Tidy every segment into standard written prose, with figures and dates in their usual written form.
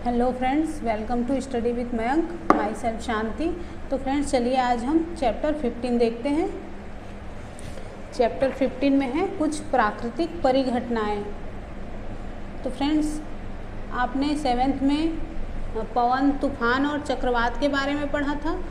Hello friends, welcome to study with Mayank. My self Shanti. तो friends चलिए आज हम चैप्टर 15 देखते हैं। चैप्टर 15 में है कुछ प्राकृतिक परिघटनाएं। तो फ्रेंड्स आपने 7th में पवन, तूफान और चक्रवात के बारे में पढ़ा था।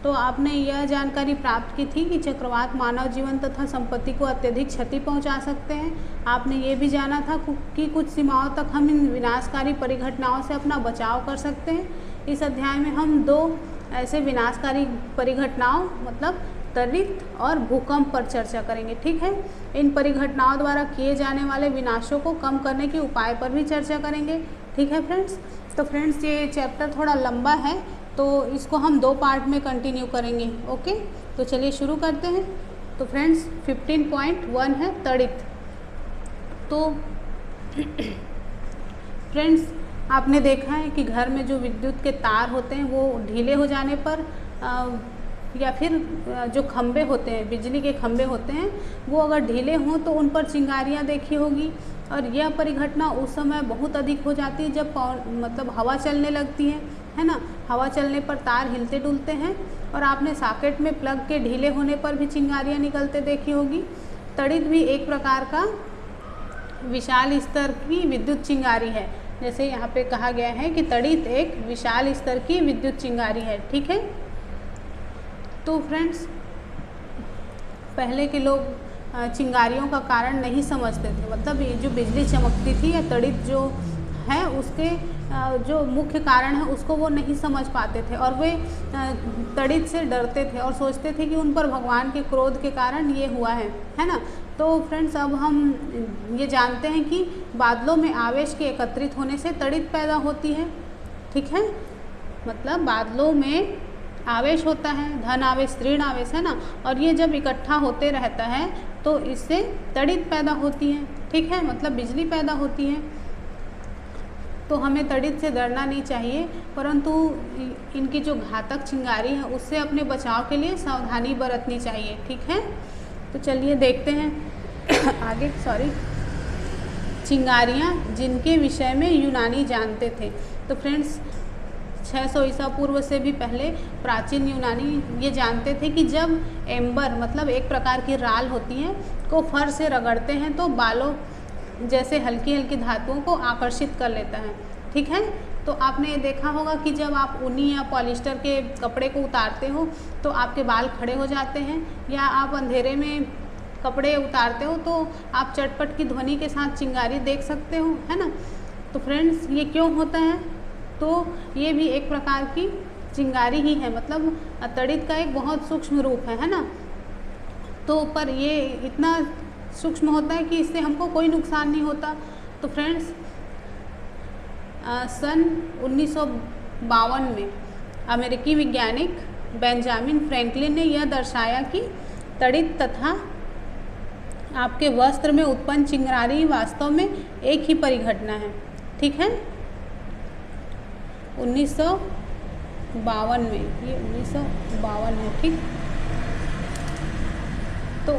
तो आपने यह जानकारी प्राप्त की थी कि चक्रवात मानव जीवन तथा संपत्ति को अत्यधिक क्षति पहुंचा सकते हैं। आपने ये भी जाना था कि कुछ सीमाओं तक हम इन विनाशकारी परिघटनाओं से अपना बचाव कर सकते हैं। इस अध्याय में हम दो ऐसे विनाशकारी परिघटनाओं मतलब त्वरित और भूकंप पर चर्चा करेंगे। ठीक है, इन परिघटनाओं द्वारा किए जाने वाले विनाशों को कम करने के उपाय पर भी चर्चा करेंगे। ठीक है फ्रेंड्स। तो फ्रेंड्स ये चैप्टर थोड़ा लंबा है तो इसको हम 2 पार्ट में कंटिन्यू करेंगे। ओके, तो चलिए शुरू करते हैं। तो फ्रेंड्स 15.1 है त्वरित। तो फ्रेंड्स आपने देखा है कि घर में जो विद्युत के तार होते हैं वो ढीले हो जाने पर या फिर जो खंभे होते हैं, बिजली के खंभे होते हैं, वो अगर ढीले हों तो उन पर चिंगारियाँ देखी होगी। और यह परिघटना उस समय बहुत अधिक हो जाती है जब मतलब हवा चलने लगती है ना। हवा चलने पर तार हिलते डुलते हैं और आपने सॉकेट में प्लग के ढीले होने पर भी चिंगारियाँ निकलते देखी होगी। त्वरित भी एक प्रकार का विशाल स्तर की विद्युत चिंगारी है। जैसे यहाँ पे कहा गया है कि त्वरित एक विशाल स्तर की विद्युत चिंगारी है। ठीक है। तो फ्रेंड्स पहले के लोग चिंगारियों का कारण नहीं समझते थे। मतलब ये जो बिजली चमकती थी या त्वरित जो है उसके जो मुख्य कारण है उसको वो नहीं समझ पाते थे और वे त्वरित से डरते थे और सोचते थे कि उन पर भगवान के क्रोध के कारण ये हुआ है ना। तो फ्रेंड्स अब हम ये जानते हैं कि बादलों में आवेश के एकत्रित होने से त्वरित पैदा होती है। ठीक है, मतलब बादलों में आवेश होता है, धन आवेश, ऋण आवेश, है ना। और ये जब इकट्ठा होते रहता है तो इससे त्वरित पैदा होती है। ठीक है, मतलब बिजली पैदा होती है। तो हमें त्वरित से डरना नहीं चाहिए, परंतु इनकी जो घातक चिंगारी है उससे अपने बचाव के लिए सावधानी बरतनी चाहिए। ठीक है, तो चलिए देखते हैं आगे। चिंगारियाँ जिनके विषय में यूनानी जानते थे। तो फ्रेंड्स 600 ईसा पूर्व से भी पहले प्राचीन यूनानी ये जानते थे कि जब एम्बर मतलब एक प्रकार की राल होती है को फर से रगड़ते हैं तो बालों जैसे हल्की हल्की धातुओं को आकर्षित कर लेता है। ठीक है, तो आपने ये देखा होगा कि जब आप ऊनी या पॉलिस्टर के कपड़े को उतारते हो तो आपके बाल खड़े हो जाते हैं, या आप अंधेरे में कपड़े उतारते हो तो आप चटपट की ध्वनि के साथ चिंगारी देख सकते हो, है ना। तो फ्रेंड्स ये क्यों होता है? तो ये भी एक प्रकार की चिंगारी ही है, मतलब त्वरित का एक बहुत सूक्ष्म रूप है ना। तो पर ये इतना सूक्ष्म होता है कि इससे हमको कोई नुकसान नहीं होता। तो फ्रेंड्स सन 1952 में अमेरिकी वैज्ञानिक बेंजामिन फ्रैंकलिन ने यह दर्शाया कि त्वरित तथा आपके वस्त्र में उत्पन्न चिंगारी वास्तव में एक ही परिघटना है। ठीक है, 1952 में, ये 1952 है। ठीक, तो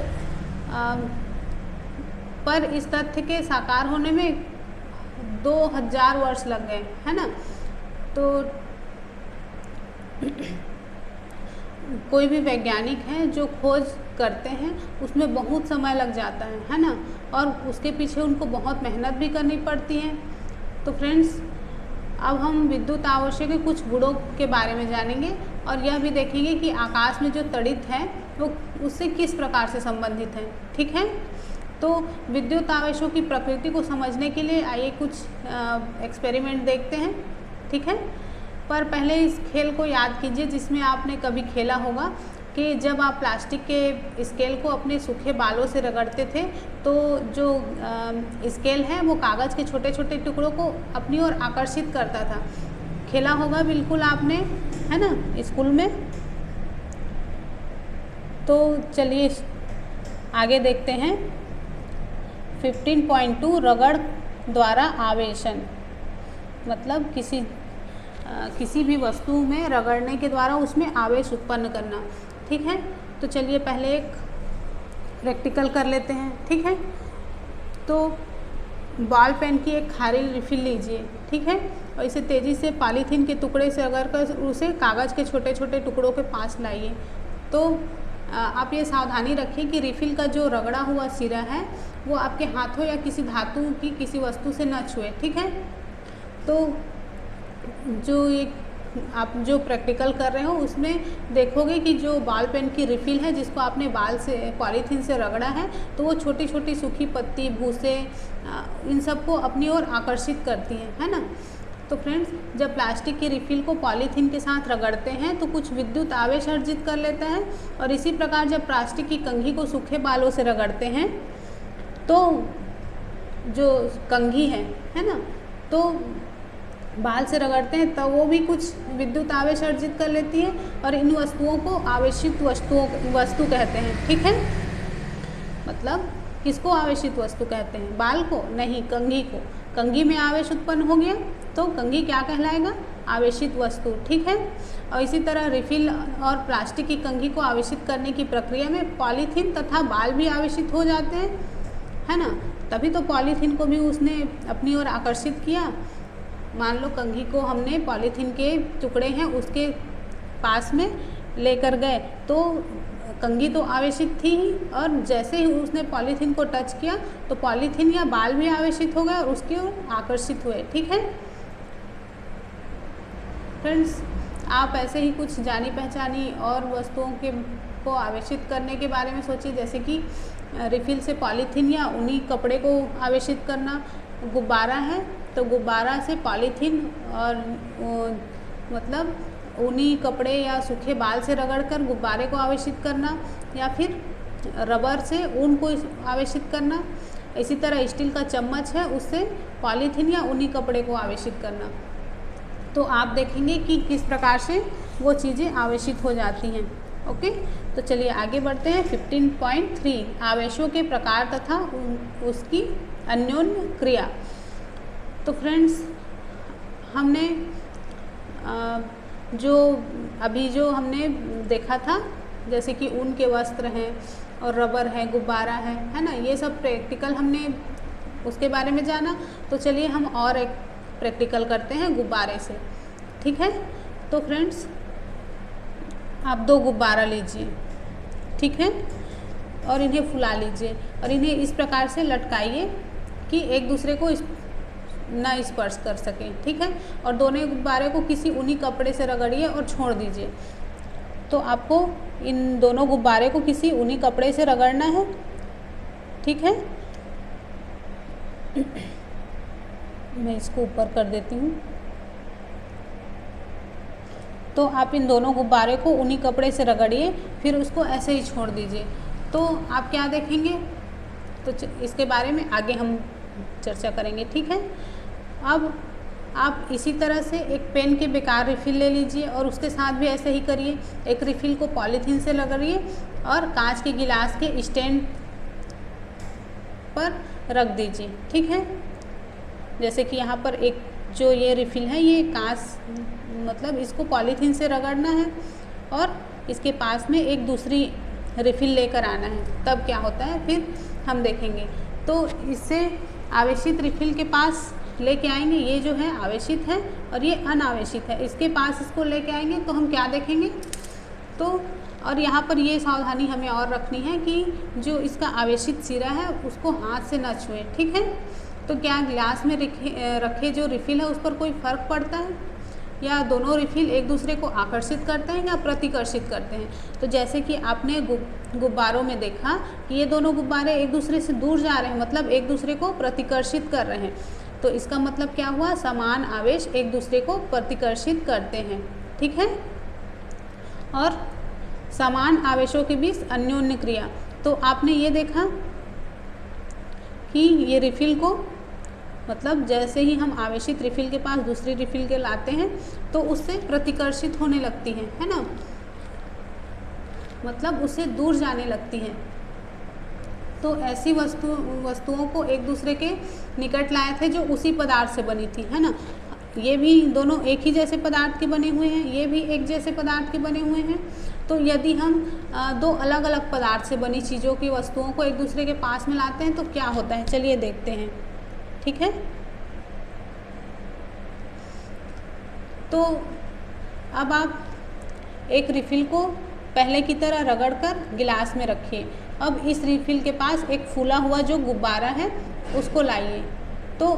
पर इस तथ्य के साकार होने में 2000 वर्ष लग गए, है ना। तो कोई भी वैज्ञानिक है जो खोज करते हैं उसमें बहुत समय लग जाता है ना, और उसके पीछे उनको बहुत मेहनत भी करनी पड़ती है। तो फ्रेंड्स अब हम विद्युत आवेश के कुछ गुणों के बारे में जानेंगे और यह भी देखेंगे कि आकाश में जो त्वरित है वो उससे किस प्रकार से संबंधित है। ठीक है, तो विद्युत आवेशों की प्रकृति को समझने के लिए आइए कुछ एक्सपेरिमेंट देखते हैं। ठीक है, पर पहले इस खेल को याद कीजिए जिसमें आपने कभी खेला होगा कि जब आप प्लास्टिक के स्केल को अपने सूखे बालों से रगड़ते थे तो जो स्केल है वो कागज़ के छोटे छोटे टुकड़ों को अपनी ओर आकर्षित करता था। खेला होगा बिल्कुल आपने, है ना, स्कूल में। तो चलिए आगे देखते हैं। 15.2 रगड़ द्वारा आवेशन, मतलब किसी भी वस्तु में रगड़ने के द्वारा उसमें आवेश उत्पन्न करना। ठीक है, तो चलिए पहले एक प्रैक्टिकल कर लेते हैं। ठीक है, तो बॉल पेन की एक खाली रिफिल लीजिए, ठीक है, और इसे तेज़ी से पॉलीथीन के टुकड़े से रगड़कर उसे कागज़ के छोटे छोटे टुकड़ों के पास लाइए। तो आप ये सावधानी रखिए कि रिफ़िल का जो रगड़ा हुआ सिरा है वो आपके हाथों या किसी धातु की किसी वस्तु से न छुए, ठीक है। तो जो एक आप जो प्रैक्टिकल कर रहे हो उसमें देखोगे कि जो बॉल पेन की रिफ़िल है जिसको आपने बाल से पॉलीथीन से रगड़ा है, तो वो छोटी छोटी सूखी पत्ती, भूसे, इन सबको अपनी ओर आकर्षित करती है ना। तो फ्रेंड्स, जब प्लास्टिक की रिफ़िल को पॉलीथीन के साथ रगड़ते हैं तो कुछ विद्युत आवेश अर्जित कर लेता है, और इसी प्रकार जब प्लास्टिक की कंघी को सूखे बालों से रगड़ते हैं तो जो कंघी है ना, तो बाल से रगड़ते हैं तो वो भी कुछ विद्युत आवेश अर्जित कर लेती है, और इन वस्तुओं को आवेशित वस्तु कहते हैं, ठीक है। मतलब किसको आवेशित वस्तु कहते हैं? बाल को नहीं, कंघी को। कंघी में आवेश उत्पन्न हो गया तो कंघी क्या कहलाएगा? आवेशित वस्तु, ठीक है। और इसी तरह रिफ़िल और प्लास्टिक की कंघी को आवेशित करने की प्रक्रिया में पॉलीथीन तथा बाल भी आवेशित हो जाते हैं, है ना। तभी तो पॉलीथीन को भी उसने अपनी ओर आकर्षित किया। मान लो कंघी को हमने पॉलीथीन के टुकड़े हैं उसके पास में लेकर गए तो कंघी तो आवेशित थी ही, और जैसे ही उसने पॉलीथीन को टच किया तो पॉलीथीन या बाल भी आवेशित हो गए और उसकी ओर आकर्षित हुए, ठीक है। फ्रेंड्स, आप ऐसे ही कुछ जानी पहचानी और वस्तुओं को आवेशित करने के बारे में सोचिए, जैसे कि रिफ़िल से पॉलीथीन या ऊनी कपड़े को आवेशित करना। गुब्बारा है तो गुब्बारा से पॉलीथीन और मतलब ऊनी कपड़े या सूखे बाल से रगड़कर गुब्बारे को आवेशित करना, या फिर रबर से ऊन को आवेशित करना। इसी तरह स्टील का चम्मच है उससे पॉलीथीन या ऊनी कपड़े को आवेशित करना। तो आप देखेंगे कि किस प्रकार से वो चीज़ें आवेशित हो जाती हैं। ओके, तो चलिए आगे बढ़ते हैं। 15.3 आवेशों के प्रकार तथा उसकी अन्योन्य क्रिया। तो फ्रेंड्स, हमने जो हमने देखा था, जैसे कि ऊन के वस्त्र हैं और रबर है, गुब्बारा है ना, ये सब प्रैक्टिकल हमने उसके बारे में जाना। तो चलिए हम और एक प्रैक्टिकल करते हैं गुब्बारे से, ठीक है। तो फ्रेंड्स, आप 2 गुब्बारा लीजिए, ठीक है, और इन्हें फुला लीजिए और इन्हें इस प्रकार से लटकाइए कि एक दूसरे को ना स्पर्श कर सकें, ठीक है। और दोनों गुब्बारे को किसी ऊनी कपड़े से रगड़िए और छोड़ दीजिए। तो आपको इन दोनों गुब्बारे को किसी ऊनी कपड़े से रगड़ना है, ठीक है। मैं इसको ऊपर कर देती हूँ। तो आप इन दोनों गुब्बारे को ऊनी कपड़े से रगड़िए, फिर उसको ऐसे ही छोड़ दीजिए। तो आप क्या देखेंगे, तो इसके बारे में आगे हम चर्चा करेंगे, ठीक है। अब आप इसी तरह से एक पेन के बेकार रिफ़िल ले लीजिए और उसके साथ भी ऐसे ही करिए। एक रिफ़िल को पॉलीथीन से रगड़िए और कांच के गिलास के स्टैंड पर रख दीजिए, ठीक है। जैसे कि यहाँ पर एक जो ये रिफ़िल है, ये कांच, मतलब इसको पॉलीथीन से रगड़ना है और इसके पास में एक दूसरी रिफ़िल लेकर आना है, तब क्या होता है फिर हम देखेंगे। तो इससे आवेशित रिफ़िल के पास लेके आएंगे, ये जो है आवेशित है और ये अनावेशित है, इसके पास इसको लेके आएंगे तो हम क्या देखेंगे। तो और यहाँ पर ये सावधानी हमें और रखनी है कि जो इसका आवेशित सिरा है उसको हाथ से ना छुएं, ठीक है। तो क्या गिलास में रखे जो रिफ़िल है उस पर कोई फ़र्क पड़ता है, या दोनों रिफ़िल एक दूसरे को आकर्षित करते हैं या प्रतिकर्षित करते हैं। तो जैसे कि आपने गुब्बारों में देखा कि ये दोनों गुब्बारे एक दूसरे से दूर जा रहे हैं, मतलब एक दूसरे को प्रतिकर्षित कर रहे हैं। तो इसका मतलब क्या हुआ, समान आवेश एक दूसरे को प्रतिकर्षित करते हैं, ठीक है। और समान आवेशों के बीच अन्योन्य क्रिया। तो आपने ये देखा कि ये रिफ़िल को, मतलब जैसे ही हम आवेशित रिफ़िल के पास दूसरी रिफ़िल के लाते हैं तो उससे प्रतिकर्षित होने लगती है ना, मतलब उससे दूर जाने लगती हैं। तो ऐसी वस्तुओं को एक दूसरे के निकट लाए थे जो उसी पदार्थ से बनी थी, है ना। ये भी दोनों एक ही जैसे पदार्थ के बने हुए हैं, ये भी एक जैसे पदार्थ के बने हुए हैं। तो यदि हम 2 अलग अलग पदार्थ से बनी चीज़ों की वस्तुओं को एक दूसरे के पास में लाते हैं तो क्या होता है, चलिए देखते हैं। ठीक है। तो अब आप एक रिफ़िल को पहले की तरह रगड़कर गिलास में रखिए। अब इस रिफ़िल के पास एक फूला हुआ जो गुब्बारा है उसको लाइए। तो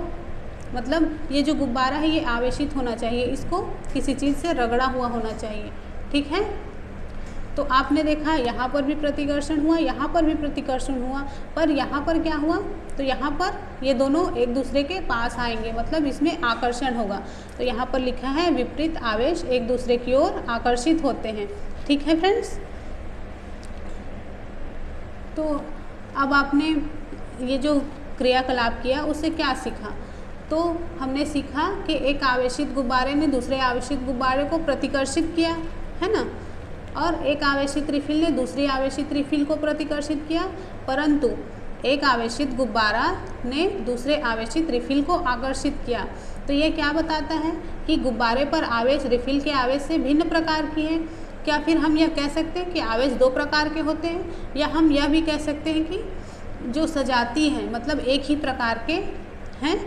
मतलब ये जो गुब्बारा है ये आवेशित होना चाहिए, इसको किसी चीज़ से रगड़ा हुआ होना चाहिए, ठीक है। तो आपने देखा यहाँ पर भी प्रतिकर्षण हुआ, यहाँ पर भी प्रतिकर्षण हुआ, पर यहाँ पर क्या हुआ, तो यहाँ पर ये दोनों एक दूसरे के पास आएंगे, मतलब इसमें आकर्षण होगा। तो यहाँ पर लिखा है विपरीत आवेश एक दूसरे की ओर आकर्षित होते हैं, ठीक है फ्रेंड्स। तो अब आपने ये जो क्रियाकलाप किया उससे क्या सीखा, तो हमने सीखा कि एक आवेशित गुब्बारे ने दूसरे आवेशित गुब्बारे को प्रतिकर्षित किया, है ना, और एक आवेशित रिफिल ने दूसरी आवेशित रिफिल को प्रतिकर्षित किया, परंतु एक आवेशित गुब्बारा ने दूसरे आवेशित रिफिल को आकर्षित किया। तो ये क्या बताता है कि गुब्बारे पर आवेश रिफिल के आवेश से भिन्न प्रकार की है। क्या फिर हम यह कह सकते हैं कि आवेश दो प्रकार के होते हैं, या हम यह भी कह सकते हैं कि जो सजाती हैं मतलब एक ही प्रकार के हैं,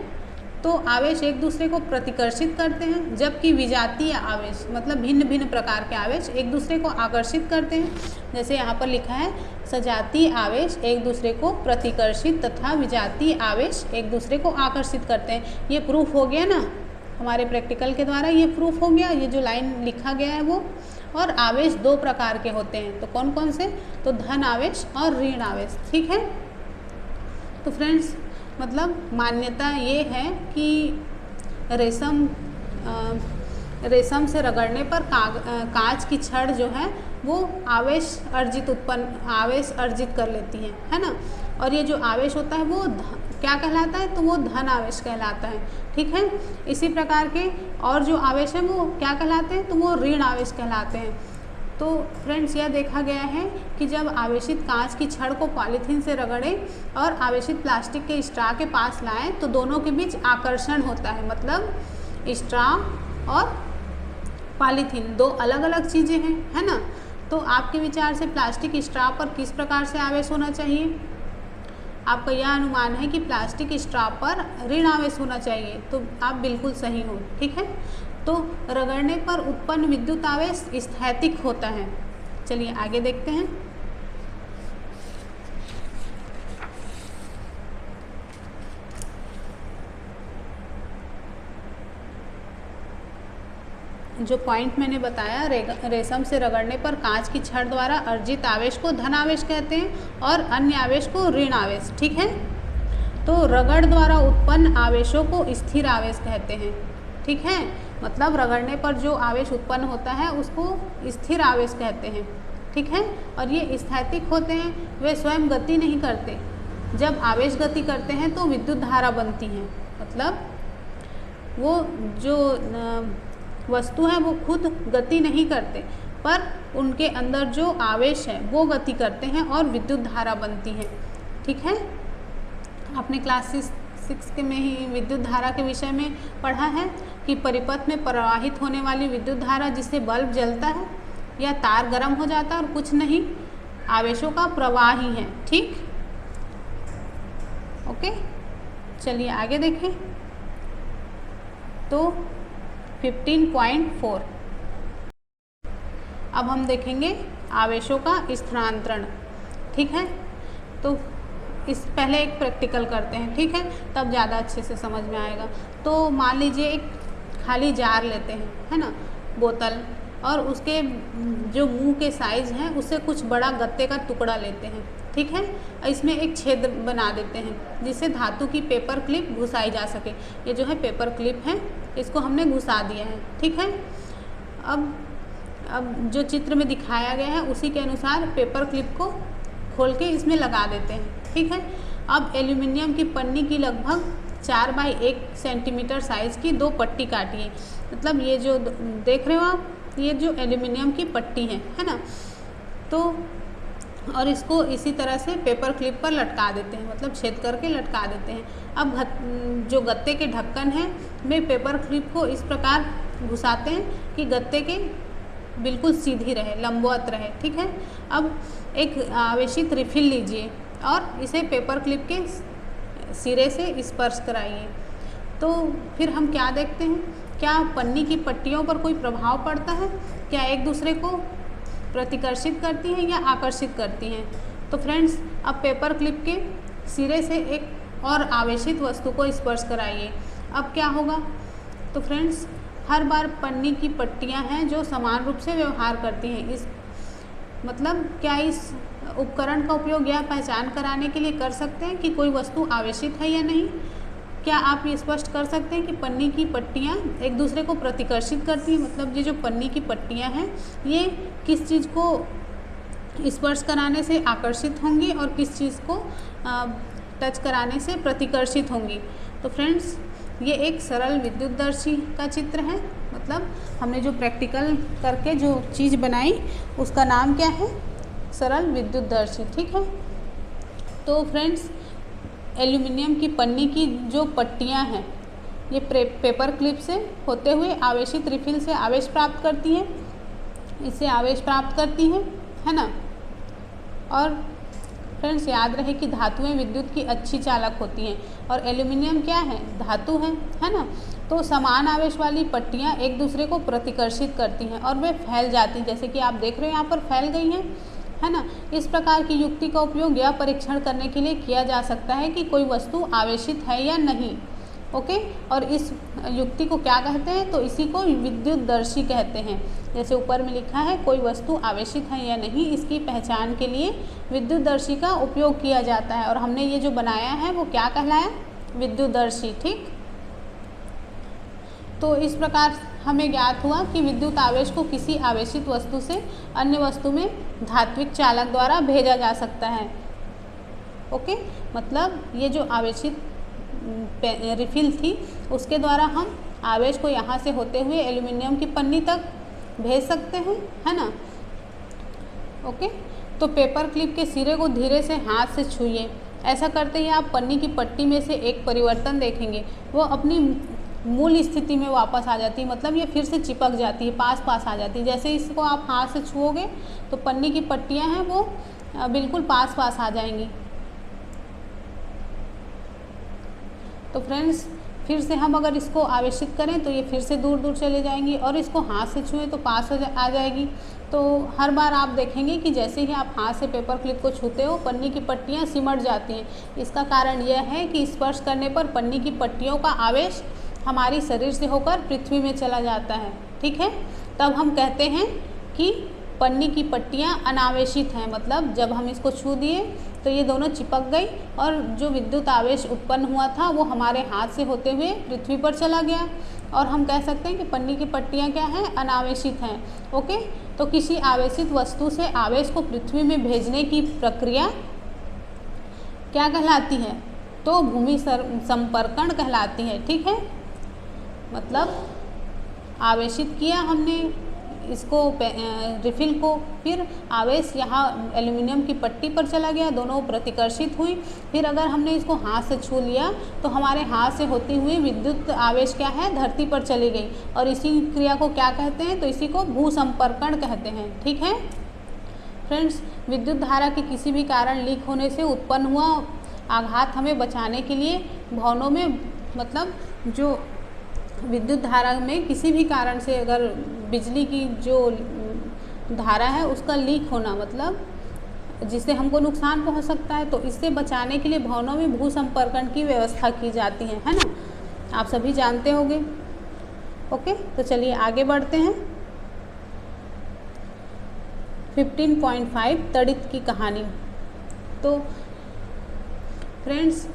तो आवेश एक दूसरे को प्रतिकर्षित करते हैं, जबकि विजातीय आवेश मतलब भिन्न भिन्न प्रकार के आवेश एक दूसरे को आकर्षित करते हैं। जैसे यहाँ पर लिखा है सजातीय आवेश एक दूसरे को प्रतिकर्षित तथा विजातीय आवेश एक दूसरे को आकर्षित करते हैं। ये प्रूफ हो गया ना हमारे प्रैक्टिकल के द्वारा, ये प्रूफ हो गया। ये जो लाइन लिखा गया है वो, और आवेश दो प्रकार के होते हैं, तो कौन कौन से, तो धन आवेश और ऋण आवेश, ठीक है। तो फ्रेंड्स मतलब मान्यता ये है कि रेशम से रगड़ने पर कांच की छड़ जो है वो आवेश अर्जित कर लेती है ना। और ये जो आवेश होता है वो क्या कहलाता है, तो वो धन आवेश कहलाता है, ठीक है। इसी प्रकार के और जो आवेश हैं वो क्या कहलाते हैं, तो वो ऋण आवेश कहलाते हैं। तो फ्रेंड्स यह देखा गया है कि जब आवेशित कांच की छड़ को पॉलीथीन से रगड़ें और आवेशित प्लास्टिक के स्ट्रा के पास लाएं तो दोनों के बीच आकर्षण होता है। मतलब स्ट्रा और पॉलीथीन दो अलग अलग चीज़ें हैं, है ना। तो आपके विचार से प्लास्टिक स्ट्रा पर किस प्रकार से आवेश होना चाहिए, आपका यह अनुमान है कि प्लास्टिक स्ट्रा पर ऋण आवेश होना चाहिए, तो आप बिल्कुल सही हो, ठीक है। तो रगड़ने पर उत्पन्न विद्युत आवेश स्थैतिक होता है। चलिए आगे देखते हैं। जो पॉइंट मैंने बताया, रेशम से रगड़ने पर कांच की छड़ द्वारा अर्जित आवेश को धन आवेश कहते हैं और अन्य आवेश को ऋण आवेश, ठीक है। तो रगड़ द्वारा उत्पन्न आवेशों को स्थिर आवेश कहते हैं, ठीक है। मतलब रगड़ने पर जो आवेश उत्पन्न होता है उसको स्थिर आवेश कहते हैं, ठीक है। और ये स्थैतिक होते हैं, वे स्वयं गति नहीं करते। जब आवेश गति करते हैं तो विद्युत धारा बनती है, मतलब वो जो वस्तु है वो खुद गति नहीं करते, पर उनके अंदर जो आवेश है वो गति करते हैं और विद्युत धारा बनती है, ठीक है। आपने क्लास 6 में ही विद्युत धारा के विषय में पढ़ा है कि परिपथ में प्रवाहित होने वाली विद्युत धारा जिससे बल्ब जलता है या तार गर्म हो जाता है और कुछ नहीं, आवेशों का प्रवाह ही है, ठीक। ओके, चलिए आगे देखें। तो 15.4 अब हम देखेंगे आवेशों का स्थानांतरण, ठीक है। तो इस पहले एक प्रैक्टिकल करते हैं, ठीक है, तब ज़्यादा अच्छे से समझ में आएगा। तो मान लीजिए एक खाली जार लेते हैं, है ना, बोतल, और उसके जो मुंह के साइज़ हैं उससे कुछ बड़ा गत्ते का टुकड़ा लेते हैं, ठीक है। इसमें एक छेद बना देते हैं जिससे धातु की पेपर क्लिप घुसाई जा सके। ये जो है पेपर क्लिप है, इसको हमने घुसा दिया है, ठीक है। अब जो चित्र में दिखाया गया है उसी के अनुसार पेपर क्लिप को खोल के इसमें लगा देते हैं, ठीक है। अब एल्यूमिनियम की पन्नी की लगभग 4 बाई 1 सेंटीमीटर साइज़ की 2 पट्टी काटिए। मतलब ये जो देख रहे हो आप, ये जो एल्यूमिनियम की पट्टी है ना, तो और इसको इसी तरह से पेपर क्लिप पर लटका देते हैं, मतलब छेद करके लटका देते हैं। अब जो गत्ते के ढक्कन है में पेपर क्लिप को इस प्रकार घुसाते हैं कि गत्ते के बिल्कुल सीधी रहे, लंबवत रहे, ठीक है। अब एक आवेशित रिफिल लीजिए और इसे पेपर क्लिप के सिरे से स्पर्श कराइए। तो फिर हम क्या देखते हैं, क्या पन्नी की पट्टियों पर कोई प्रभाव पड़ता है, क्या एक दूसरे को प्रतिकर्षित करती हैं या आकर्षित करती हैं। तो फ्रेंड्स, अब पेपर क्लिप के सिरे से एक और आवेशित वस्तु को स्पर्श कराइए। अब क्या होगा, तो फ्रेंड्स हर बार पन्नी की पट्टियां हैं जो समान रूप से व्यवहार करती हैं। इस मतलब क्या इस उपकरण का उपयोग यह पहचान कराने के लिए कर सकते हैं कि कोई वस्तु आवेशित है या नहीं। क्या आप ये स्पष्ट कर सकते हैं कि पन्नी की पट्टियाँ एक दूसरे को प्रतिकर्षित करती हैं, मतलब ये जो पन्नी की पट्टियाँ हैं ये किस चीज़ को स्पर्श कराने से आकर्षित होंगी और किस चीज़ को टच कराने से प्रतिकर्षित होंगी। तो फ्रेंड्स, ये एक सरल विद्युतदर्शी का चित्र है, मतलब हमने जो प्रैक्टिकल करके जो चीज़ बनाई उसका नाम क्या है, सरल विद्युतदर्शी। ठीक है। तो फ्रेंड्स, एल्यूमिनियम की पन्नी की जो पट्टियां हैं ये पेपर क्लिप से होते हुए आवेशित रिफिल से आवेश प्राप्त करती हैं, इससे आवेश प्राप्त करती हैं, है ना। और फ्रेंड्स, याद रहे कि धातुएं विद्युत की अच्छी चालक होती हैं और एल्यूमिनियम क्या है, धातु है ना। तो समान आवेश वाली पट्टियां एक दूसरे को प्रतिकर्षित करती हैं और वे फैल जाती हैं, जैसे कि आप देख रहे हो यहाँ पर फैल गई हैं, है ना। इस प्रकार की युक्ति का उपयोग यह परीक्षण करने के लिए किया जा सकता है कि कोई वस्तु आवेशित है या नहीं। ओके, और इस युक्ति को क्या कहते हैं, तो इसी को विद्युतदर्शी कहते हैं। जैसे ऊपर में लिखा है कोई वस्तु आवेशित है या नहीं, इसकी पहचान के लिए विद्युतदर्शी का उपयोग किया जाता है और हमने ये जो बनाया है वो क्या कहलाया, विद्युतदर्शी। ठीक। तो इस प्रकार हमें ज्ञात हुआ कि विद्युत आवेश को किसी आवेशित वस्तु से अन्य वस्तु में धात्विक चालक द्वारा भेजा जा सकता है। ओके, मतलब ये जो आवेशित रिफिल थी उसके द्वारा हम आवेश को यहाँ से होते हुए एल्यूमिनियम की पन्नी तक भेज सकते हैं, है ना। ओके, तो पेपर क्लिप के सिरे को धीरे से हाथ से छूइए। ऐसा करते ही आप पन्नी की पट्टी में से एक परिवर्तन देखेंगे, वो अपनी मूल स्थिति में वापस आ जाती है, मतलब ये फिर से चिपक जाती है, पास आ जाती है। जैसे इसको आप हाथ से छुओगे तो पन्नी की पट्टियां हैं वो बिल्कुल पास आ जाएंगी। तो फ्रेंड्स, फिर से हम अगर इसको आवेशित करें तो ये फिर से दूर दूर चले जाएंगी और इसको हाथ से छुएं तो पास आ जाएगी। तो हर बार आप देखेंगे कि जैसे ही आप हाथ से पेपर क्लिप को छूते हो पन्नी की पट्टियाँ सिमट जाती हैं। इसका कारण यह है कि स्पर्श करने पर पन्नी की पट्टियों का आवेश हमारी शरीर से होकर पृथ्वी में चला जाता है। ठीक है, तब हम कहते हैं कि पन्नी की पट्टियाँ अनावेशित हैं, मतलब जब हम इसको छू दिए तो ये दोनों चिपक गई और जो विद्युत आवेश उत्पन्न हुआ था वो हमारे हाथ से होते हुए पृथ्वी पर चला गया और हम कह सकते हैं कि पन्नी की पट्टियाँ क्या हैं, अनावेशित हैं। ओके, तो किसी आवेशित वस्तु से आवेश को पृथ्वी में भेजने की प्रक्रिया क्या कहलाती है, तो भूमि संपर्कण कहलाती है। ठीक है, मतलब आवेशित किया हमने इसको रिफिल को, फिर आवेश यहाँ एल्यूमिनियम की पट्टी पर चला गया, दोनों प्रतिकर्षित हुई। फिर अगर हमने इसको हाथ से छू लिया तो हमारे हाथ से होती हुई विद्युत आवेश क्या है, धरती पर चली गई और इसी क्रिया को क्या कहते हैं, तो इसी को भूसंपर्कण कहते हैं। ठीक है फ्रेंड्स, विद्युत धारा के किसी भी कारण लीक होने से उत्पन्न हुआ आघात हमें बचाने के लिए भवनों में, मतलब जो विद्युत धारा में किसी भी कारण से अगर बिजली की जो धारा है उसका लीक होना, मतलब जिससे हमको नुकसान पहुंच सकता है, तो इससे बचाने के लिए भवनों में भूसंपर्कण की व्यवस्था की जाती है ना। आप सभी जानते होंगे। ओके, तो चलिए आगे बढ़ते हैं। 15.5 तड़ित की कहानी। तो फ्रेंड्स,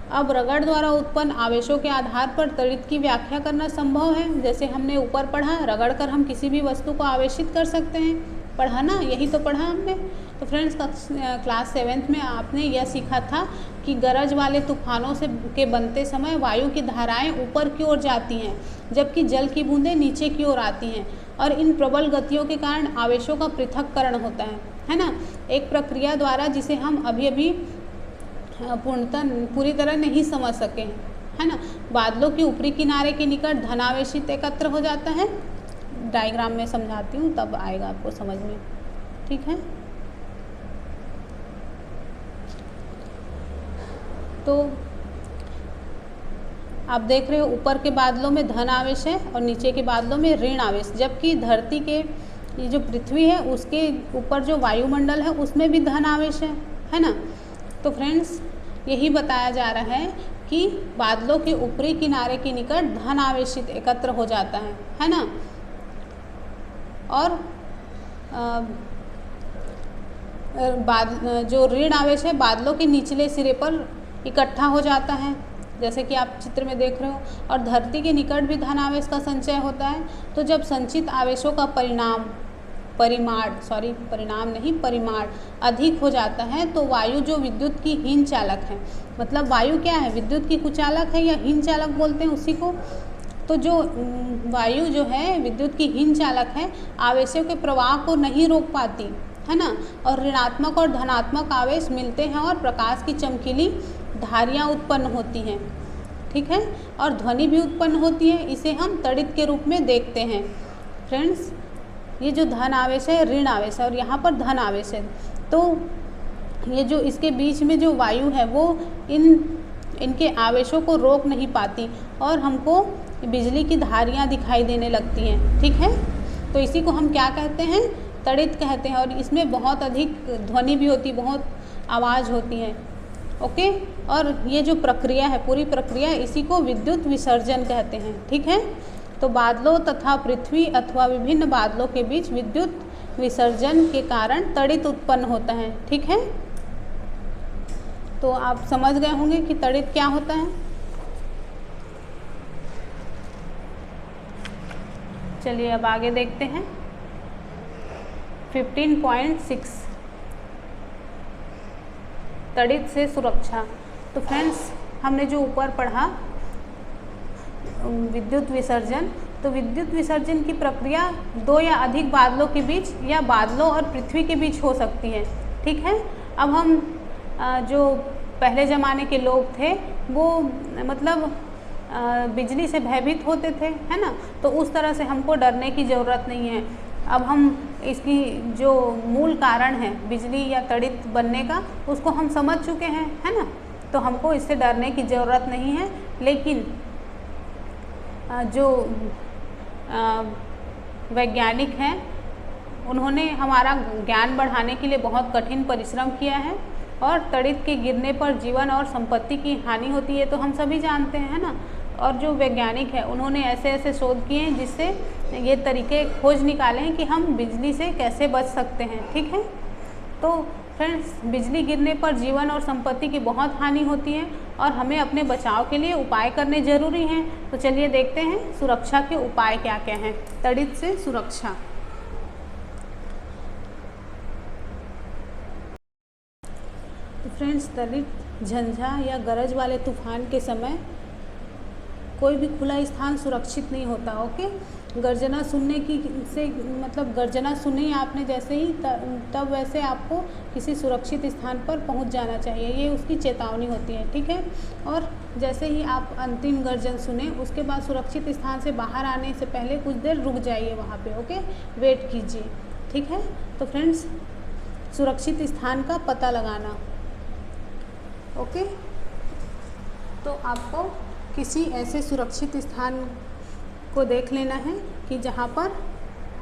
अब रगड़ द्वारा उत्पन्न आवेशों के आधार पर तड़ित की व्याख्या करना संभव है। जैसे हमने ऊपर पढ़ा, रगड़ कर हम किसी भी वस्तु को आवेशित कर सकते हैं, पढ़ा ना, यही तो पढ़ा हमने। तो फ्रेंड्स, क्लास 7th में आपने यह सीखा था कि गरज वाले तूफानों के बनते समय वायु की धाराएं ऊपर की ओर जाती हैं जबकि जल की बूंदें नीचे की ओर आती हैं और इन प्रबल गतियों के कारण आवेशों का पृथक्करण होता है ना, एक प्रक्रिया द्वारा जिसे हम अभी पूरी तरह नहीं समझ सके, है ना। बादलों के ऊपरी किनारे के निकट धनावेशित एकत्र हो जाता है। डायग्राम में समझाती हूँ तब आएगा आपको समझ में। ठीक है, तो आप देख रहे हो ऊपर के बादलों में धन आवेश है और नीचे के बादलों में ऋण आवेश, जबकि धरती के ये जो पृथ्वी है उसके ऊपर जो वायुमंडल है उसमें भी धन आवेश है ना। तो फ्रेंड्स यही बताया जा रहा है कि बादलों के ऊपरी किनारे के निकट धन आवेशित एकत्र हो जाता है ना। और जो ऋण आवेश है बादलों के निचले सिरे पर इकट्ठा हो जाता है, जैसे कि आप चित्र में देख रहे हो। और धरती के निकट भी धन आवेश का संचय होता है। तो जब संचित आवेशों का परिमाण अधिक हो जाता है तो वायु जो विद्युत की हीन चालक है, मतलब वायु क्या है, विद्युत की कुचालक है या हीन चालक बोलते हैं उसी को। तो जो वायु जो है विद्युत की हीन चालक है, आवेशों के प्रवाह को नहीं रोक पाती है ना। और ऋणात्मक और धनात्मक आवेश मिलते हैं और प्रकाश की चमकीली धारियाँ उत्पन्न होती हैं, ठीक है। और ध्वनि भी उत्पन्न होती है, इसे हम तड़ित के रूप में देखते हैं। फ्रेंड्स ये जो धन आवेश है ऋण आवेश है और यहाँ पर धन आवेश है, तो ये जो इसके बीच में जो वायु है वो इनके आवेशों को रोक नहीं पाती और हमको बिजली की धारियाँ दिखाई देने लगती हैं, ठीक है। तो इसी को हम क्या कहते हैं, तड़ित कहते हैं। और इसमें बहुत अधिक ध्वनि भी होती, बहुत आवाज़ होती है, ओके। और ये जो प्रक्रिया है, पूरी प्रक्रिया, इसी को विद्युत विसर्जन कहते हैं, ठीक है। तो बादलों तथा पृथ्वी अथवा विभिन्न बादलों के बीच विद्युत विसर्जन के कारण तड़ित उत्पन्न होता है, ठीक है। तो आप समझ गए होंगे कि तड़ित क्या होता है। चलिए अब आगे देखते हैं 15.6 तड़ित से सुरक्षा। तो फ्रेंड्स हमने जो ऊपर पढ़ा विद्युत विसर्जन, तो विद्युत विसर्जन की प्रक्रिया दो या अधिक बादलों के बीच या बादलों और पृथ्वी के बीच हो सकती है, ठीक है। अब हम जो पहले ज़माने के लोग थे वो मतलब बिजली से भयभीत होते थे, है ना। तो उस तरह से हमको डरने की ज़रूरत नहीं है। अब हम इसकी जो मूल कारण है बिजली या तड़ित बनने का, उसको हम समझ चुके हैं, है ना। तो हमको इससे डरने की ज़रूरत नहीं है। लेकिन जो वैज्ञानिक हैं उन्होंने हमारा ज्ञान बढ़ाने के लिए बहुत कठिन परिश्रम किया है। और तड़ित के गिरने पर जीवन और संपत्ति की हानि होती है, तो हम सभी जानते हैं, है ना। और जो वैज्ञानिक है उन्होंने ऐसे ऐसे शोध किए हैं जिससे ये तरीके खोज निकाले हैं कि हम बिजली से कैसे बच सकते हैं, ठीक है। तो फ्रेंड्स बिजली गिरने पर जीवन और संपत्ति की बहुत हानि होती है और हमें अपने बचाव के लिए उपाय करने ज़रूरी हैं। तो चलिए देखते हैं सुरक्षा के उपाय क्या क्या हैं। तड़ित से सुरक्षा। तो फ्रेंड्स तड़ित झंझा या गरज वाले तूफान के समय कोई भी खुला स्थान सुरक्षित नहीं होता, ओके। गर्जना सुनने की से मतलब गर्जना सुनी आपने जैसे ही तब वैसे आपको किसी सुरक्षित स्थान पर पहुंच जाना चाहिए, ये उसकी चेतावनी होती है, ठीक है। और जैसे ही आप अंतिम गर्जन सुने उसके बाद सुरक्षित स्थान से बाहर आने से पहले कुछ देर रुक जाइए वहाँ पे, ओके, वेट कीजिए, ठीक है। तो फ्रेंड्स सुरक्षित स्थान का पता लगाना, ओके। तो आपको किसी ऐसे सुरक्षित स्थान को देख लेना है कि जहाँ पर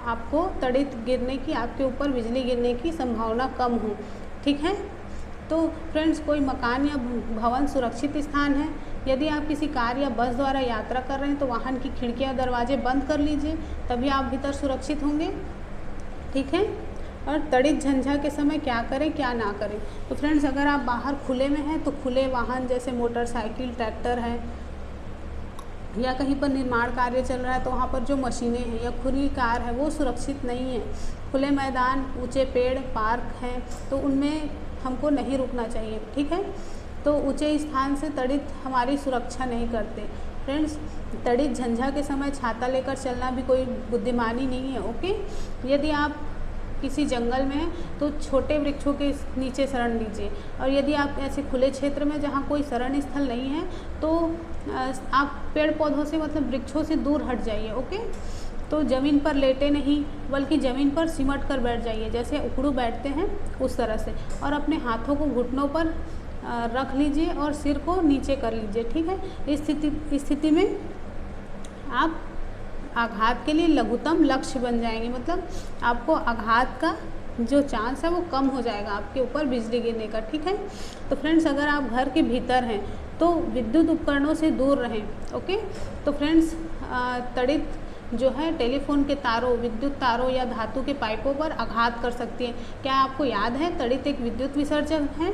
आपको तड़ित गिरने की, आपके ऊपर बिजली गिरने की संभावना कम हो, ठीक है। तो फ्रेंड्स कोई मकान या भवन सुरक्षित स्थान है। यदि आप किसी कार या बस द्वारा यात्रा कर रहे हैं तो वाहन की खिड़कियाँ दरवाजे बंद कर लीजिए, तभी आप भीतर सुरक्षित होंगे, ठीक है। और तड़ित झंझा के समय क्या करें क्या ना करें। तो फ्रेंड्स अगर आप बाहर खुले में हैं तो खुले वाहन जैसे मोटरसाइकिल, ट्रैक्टर है या कहीं पर निर्माण कार्य चल रहा है तो वहाँ पर जो मशीनें हैं या खुली कार है वो सुरक्षित नहीं है। खुले मैदान, ऊंचे पेड़, पार्क हैं तो उनमें हमको नहीं रुकना चाहिए, ठीक है। तो ऊंचे स्थान से तड़ित हमारी सुरक्षा नहीं करते। फ्रेंड्स तड़ित झंझा के समय छाता लेकर चलना भी कोई बुद्धिमानी नहीं है, ओके। यदि आप किसी जंगल में हैं तो छोटे वृक्षों के नीचे शरण लीजिए। और यदि आप ऐसे खुले क्षेत्र में जहाँ कोई शरण स्थल नहीं है तो आप पेड़ पौधों से मतलब वृक्षों से दूर हट जाइए, ओके। तो ज़मीन पर लेटे नहीं बल्कि ज़मीन पर सिमट कर बैठ जाइए, जैसे उखड़ू बैठते हैं उस तरह से। और अपने हाथों को घुटनों पर रख लीजिए और सिर को नीचे कर लीजिए। ठीक है, इस स्थिति में आप आघात के लिए लघुतम लक्ष्य बन जाएंगे, मतलब आपको आघात का जो चांस है वो कम हो जाएगा आपके ऊपर बिजली गिरने का। ठीक है, तो फ्रेंड्स अगर आप घर के भीतर हैं तो विद्युत उपकरणों से दूर रहें। ओके, तो फ्रेंड्स तड़ित जो है टेलीफोन के तारों, विद्युत तारों या धातु के पाइपों पर आघात कर सकती है। क्या आपको याद है तड़ित एक विद्युत विसर्जक है?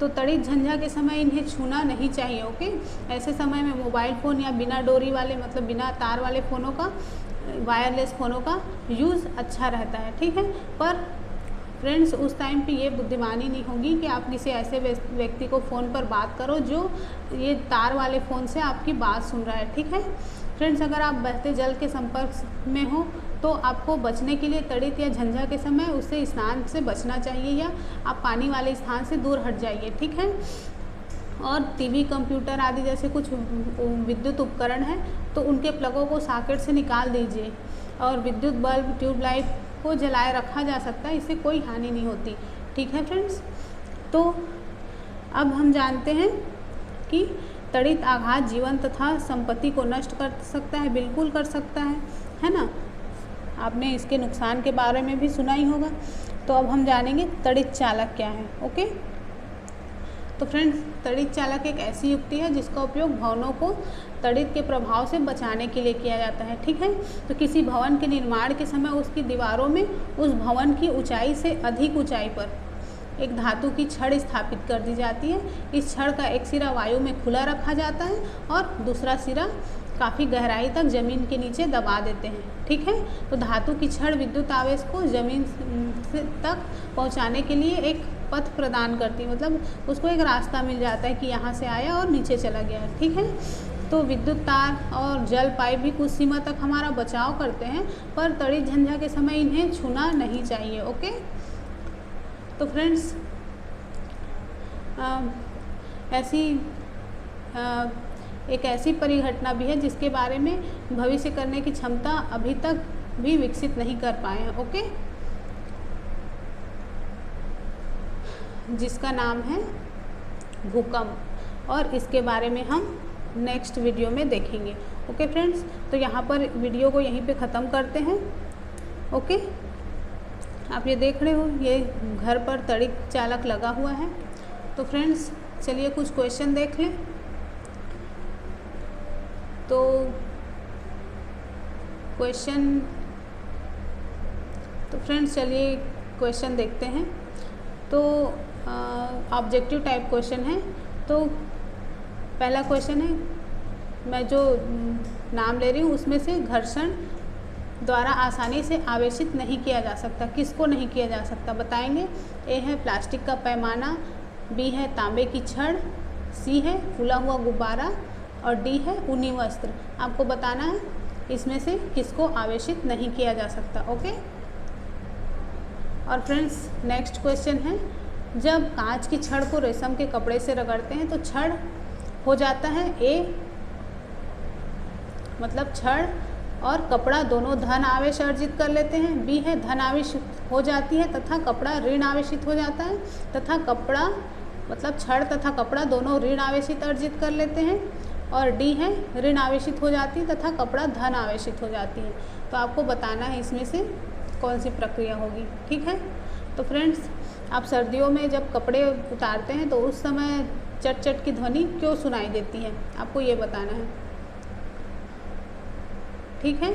तो तड़ित झंझा के समय इन्हें छूना नहीं चाहिए। ओके, ऐसे समय में मोबाइल फ़ोन या बिना डोरी वाले, मतलब बिना तार वाले फ़ोनों का, वायरलेस फ़ोनों का यूज़ अच्छा रहता है। ठीक है, पर फ्रेंड्स उस टाइम पे ये बुद्धिमानी नहीं होगी कि आप किसी ऐसे व्यक्ति को फ़ोन पर बात करो जो ये तार वाले फ़ोन से आपकी बात सुन रहा है। ठीक है फ्रेंड्स, अगर आप बहते जल के संपर्क में हो तो आपको बचने के लिए तड़ित या झंझा के समय उससे स्नान से बचना चाहिए या आप पानी वाले स्थान से दूर हट जाइए। ठीक है, और टीवी, कंप्यूटर आदि जैसे कुछ विद्युत उपकरण हैं तो उनके प्लगों को सॉकेट से निकाल दीजिए और विद्युत बल्ब, ट्यूबलाइट को जलाए रखा जा सकता है, इससे कोई हानि नहीं होती। ठीक है फ्रेंड्स, तो अब हम जानते हैं कि तड़ित आघात जीवन तथा संपत्ति को नष्ट कर सकता है। बिल्कुल कर सकता है ना। आपने इसके नुकसान के बारे में भी सुना ही होगा। तो अब हम जानेंगे तड़ित चालक क्या है। ओके, तो फ्रेंड्स तड़ित चालक एक ऐसी युक्ति है जिसका उपयोग भवनों को तड़ित के प्रभाव से बचाने के लिए किया जाता है। ठीक है, तो किसी भवन के निर्माण के समय उसकी दीवारों में उस भवन की ऊंचाई से अधिक ऊंचाई पर एक धातु की छड़ स्थापित कर दी जाती है। इस छड़ का एक सिरा वायु में खुला रखा जाता है और दूसरा सिरा काफ़ी गहराई तक ज़मीन के नीचे दबा देते हैं। ठीक है, तो धातु की छड़ विद्युत आवेश को ज़मीन तक पहुंचाने के लिए एक पथ प्रदान करती है, मतलब उसको एक रास्ता मिल जाता है कि यहाँ से आया और नीचे चला गया। ठीक है, तो विद्युत तार और जल पाइप भी कुछ सीमा तक हमारा बचाव करते हैं, पर तड़ित झंझा के समय इन्हें छूना नहीं चाहिए। ओके, तो फ्रेंड्स एक ऐसी परिघटना भी है जिसके बारे में भविष्य करने की क्षमता अभी तक भी विकसित नहीं कर पाए हैं। ओके, जिसका नाम है भूकंप, और इसके बारे में हम नेक्स्ट वीडियो में देखेंगे। ओके फ्रेंड्स, तो यहाँ पर वीडियो को यहीं पे ख़त्म करते हैं। ओके, आप ये देख रहे हो ये घर पर तड़ित चालक लगा हुआ है। तो फ्रेंड्स चलिए कुछ क्वेश्चन देख लें। तो फ्रेंड्स चलिए क्वेश्चन देखते हैं। तो ऑब्जेक्टिव टाइप क्वेश्चन है। तो पहला क्वेश्चन है, मैं जो नाम ले रही हूँ उसमें से घर्षण द्वारा आसानी से आवेशित नहीं किया जा सकता, किसको नहीं किया जा सकता बताएंगे। ए है प्लास्टिक का पैमाना, बी है तांबे की छड़, सी है फूला हुआ गुब्बारा और डी है ऊनी वस्त्र। आपको बताना है इसमें से किसको आवेशित नहीं किया जा सकता। ओके, और फ्रेंड्स नेक्स्ट क्वेश्चन है, जब कांच की छड़ को रेशम के कपड़े से रगड़ते हैं तो छड़ हो जाता है ए, मतलब छड़ और कपड़ा दोनों धन आवेश अर्जित कर लेते हैं। बी है धन आवेशित हो जाती है तथा कपड़ा ऋण आवेशित हो जाता है, तथा कपड़ा मतलब छड़ तथा कपड़ा दोनों ऋण आवेशित अर्जित कर लेते हैं। और डी है ऋण आवेशित हो जाती है तथा कपड़ा धन आवेशित हो जाती है। तो आपको बताना है इसमें से कौन सी प्रक्रिया होगी। ठीक है, तो फ्रेंड्स आप सर्दियों में जब कपड़े उतारते हैं तो उस समय चट चट की ध्वनि क्यों सुनाई देती है, आपको ये बताना है। ठीक है,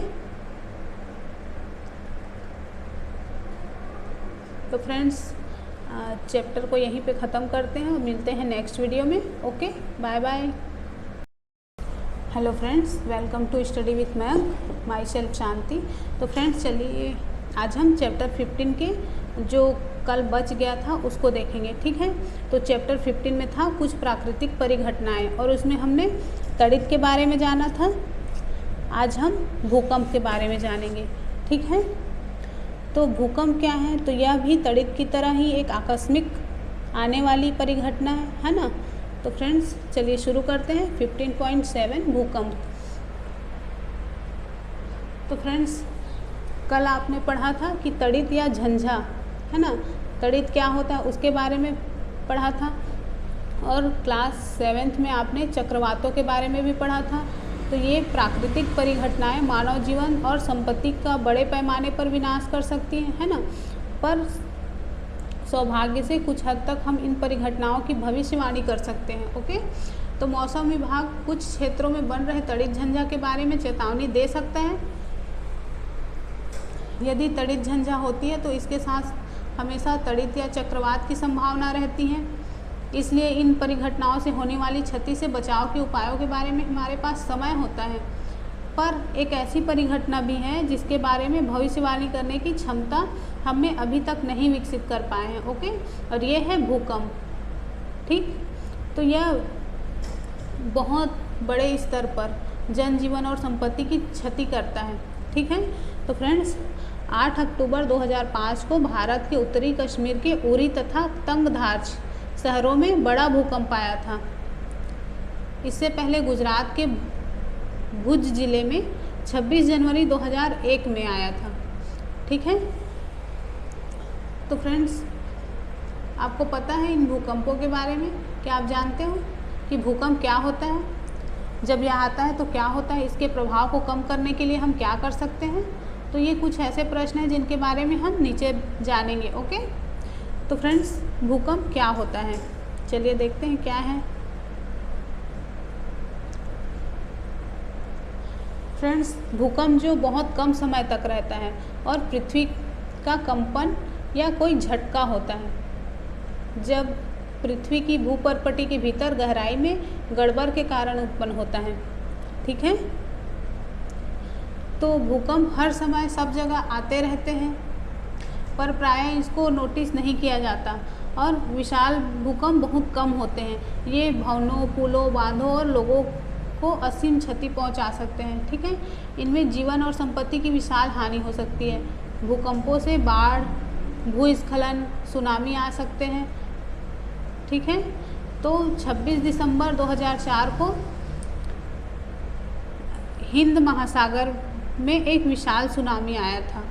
तो फ्रेंड्स चैप्टर को यहीं पे ख़त्म करते हैं और मिलते हैं नेक्स्ट वीडियो में। Okay, bye bye. Hello friends, welcome to study with Mayank, my self Shanti. तो फ्रेंड्स चलिए आज हम चैप्टर 15 के जो कल बच गया था उसको देखेंगे। ठीक है, तो चैप्टर 15 में था कुछ प्राकृतिक परिघटनाएं और उसमें हमने तड़ित के बारे में जाना था। आज हम भूकंप के बारे में जानेंगे। ठीक है, तो भूकंप क्या है, तो यह भी तड़ित की तरह ही एक आकस्मिक आने वाली परिघटना है ना। तो फ्रेंड्स चलिए शुरू करते हैं 15.7 भूकंप। तो फ्रेंड्स कल आपने पढ़ा था कि तड़ित या झंझा है ना, तड़ित क्या होता है उसके बारे में पढ़ा था। और क्लास 7th में आपने चक्रवातों के बारे में भी पढ़ा था। तो ये प्राकृतिक परिघटनाएं मानव जीवन और संपत्ति का बड़े पैमाने पर विनाश कर सकती हैं, है ना। पर सौभाग्य से कुछ हद तक हम इन परिघटनाओं की भविष्यवाणी कर सकते हैं। ओके, तो मौसम विभाग कुछ क्षेत्रों में बन रहे तड़ित झंझा के बारे में चेतावनी दे सकता है। यदि तड़ित झंझा होती है तो इसके साथ हमेशा तड़ित या चक्रवात की संभावना रहती है। इसलिए इन परिघटनाओं से होने वाली क्षति से बचाव के उपायों के बारे में हमारे पास समय होता है। पर एक ऐसी परिघटना भी है जिसके बारे में भविष्यवाणी करने की क्षमता हमें अभी तक नहीं विकसित कर पाए हैं। ओके, और ये है भूकंप। ठीक, तो यह बहुत बड़े स्तर पर जनजीवन और संपत्ति की क्षति करता है। ठीक है, तो फ्रेंड्स 8 अक्टूबर 2005 को भारत के उत्तरी कश्मीर के उरी तथा तंगधार शहरों में बड़ा भूकंप आया था। इससे पहले गुजरात के भुज जिले में 26 जनवरी 2001 में आया था। ठीक है, तो फ्रेंड्स आपको पता है इन भूकंपों के बारे में? क्या आप जानते हो कि भूकंप क्या होता है, जब यह आता है तो क्या होता है, इसके प्रभाव को कम करने के लिए हम क्या कर सकते हैं? तो ये कुछ ऐसे प्रश्न हैं जिनके बारे में हम नीचे जानेंगे। ओके, तो फ्रेंड्स भूकंप क्या होता है, चलिए देखते हैं क्या है। फ्रेंड्स भूकंप जो बहुत कम समय तक रहता है और पृथ्वी का कंपन या कोई झटका होता है, जब पृथ्वी की भूपर्पटी के भीतर गहराई में गड़बड़ के कारण उत्पन्न होता है। ठीक है, तो भूकंप हर समय सब जगह आते रहते हैं, पर प्रायः इसको नोटिस नहीं किया जाता और विशाल भूकंप बहुत कम होते हैं। ये भवनों, पुलों, बांधों और लोगों को असीम क्षति पहुंचा सकते हैं। ठीक है, इनमें जीवन और संपत्ति की विशाल हानि हो सकती है। भूकंपों से बाढ़, भूस्खलन, सुनामी आ सकते हैं। ठीक है, तो 26 दिसंबर 2004 को हिंद महासागर में एक विशाल सुनामी आया था,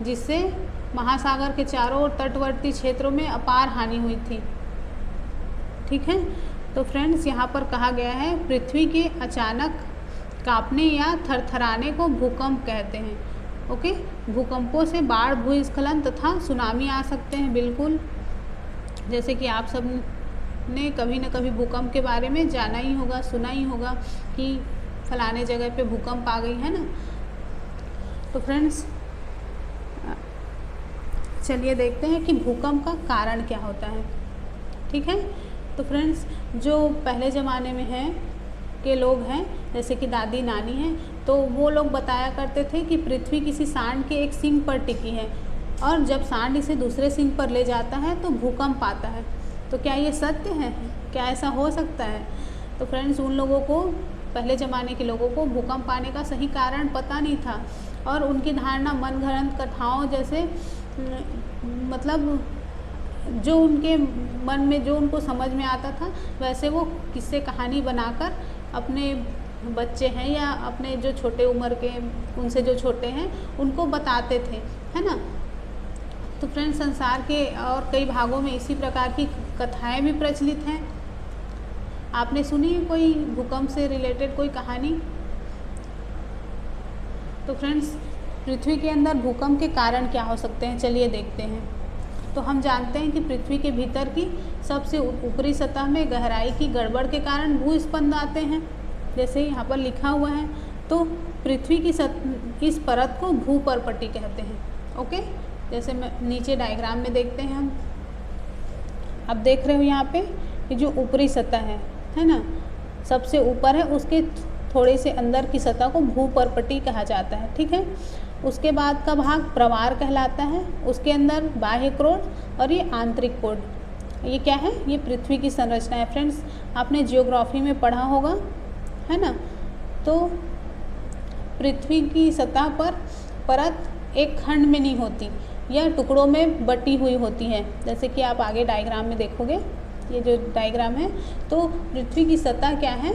जिससे महासागर के चारों ओर तटवर्ती क्षेत्रों में अपार हानि हुई थी। ठीक है, तो फ्रेंड्स यहाँ पर कहा गया है पृथ्वी के अचानक कांपने या थरथराने को भूकंप कहते हैं। ओके, भूकंपों से बाढ़, भूस्खलन तथा सुनामी आ सकते हैं। बिल्कुल, जैसे कि आप सब ने कभी न कभी भूकंप के बारे में जाना ही होगा, सुना ही होगा कि फलाने जगह पे भूकंप आ गई है ना। तो फ्रेंड्स चलिए देखते हैं कि भूकंप का कारण क्या होता है। ठीक है, तो फ्रेंड्स जो पहले ज़माने में हैं के लोग हैं, जैसे कि दादी नानी हैं, तो वो लोग बताया करते थे कि पृथ्वी किसी सांड के एक सींग पर टिकी है और जब सांड इसे दूसरे सींग पर ले जाता है तो भूकंप आता है। तो क्या ये सत्य है? क्या ऐसा हो सकता है? तो फ्रेंड्स उन लोगों को, पहले ज़माने के लोगों को भूकंप आने का सही कारण पता नहीं था और उनकी धारणा मनगढ़ंत कथाओं जैसे मतलब जो उनके मन में, जो उनको समझ में आता था वैसे वो किस्से कहानी बनाकर अपने बच्चे हैं या अपने जो छोटे उम्र के, उनसे जो छोटे हैं उनको बताते थे, है ना। तो फ्रेंड्स संसार के और कई भागों में इसी प्रकार की कथाएं भी प्रचलित हैं। आपने सुनी है कोई भूकंप से रिलेटेड कोई कहानी? तो फ्रेंड्स पृथ्वी के अंदर भूकंप के कारण क्या हो सकते हैं, चलिए देखते हैं। तो हम जानते हैं कि पृथ्वी के भीतर की सबसे ऊपरी सतह में गहराई की गड़बड़ के कारण भूस्पंद आते हैं, जैसे यहाँ पर लिखा हुआ है। तो पृथ्वी की इस परत को भूपर्पटी कहते हैं। ओके, जैसे नीचे डायग्राम में देखते हैं हम, अब देख रहे हो यहाँ पे कि जो ऊपरी सतह है ना, सबसे ऊपर है, उसके थोड़े से अंदर की सतह को भूपर्पटी कहा जाता है। ठीक है, उसके बाद का भाग प्रवार कहलाता है, उसके अंदर बाह्य कोड और ये आंतरिक कोड। ये क्या है? ये पृथ्वी की संरचना है। फ्रेंड्स आपने जियोग्राफी में पढ़ा होगा, है ना। तो पृथ्वी की सतह पर परत एक खंड में नहीं होती, यह टुकड़ों में बटी हुई होती है, जैसे कि आप आगे डायग्राम में देखोगे। ये जो डायग्राम है, तो पृथ्वी की सतह क्या है,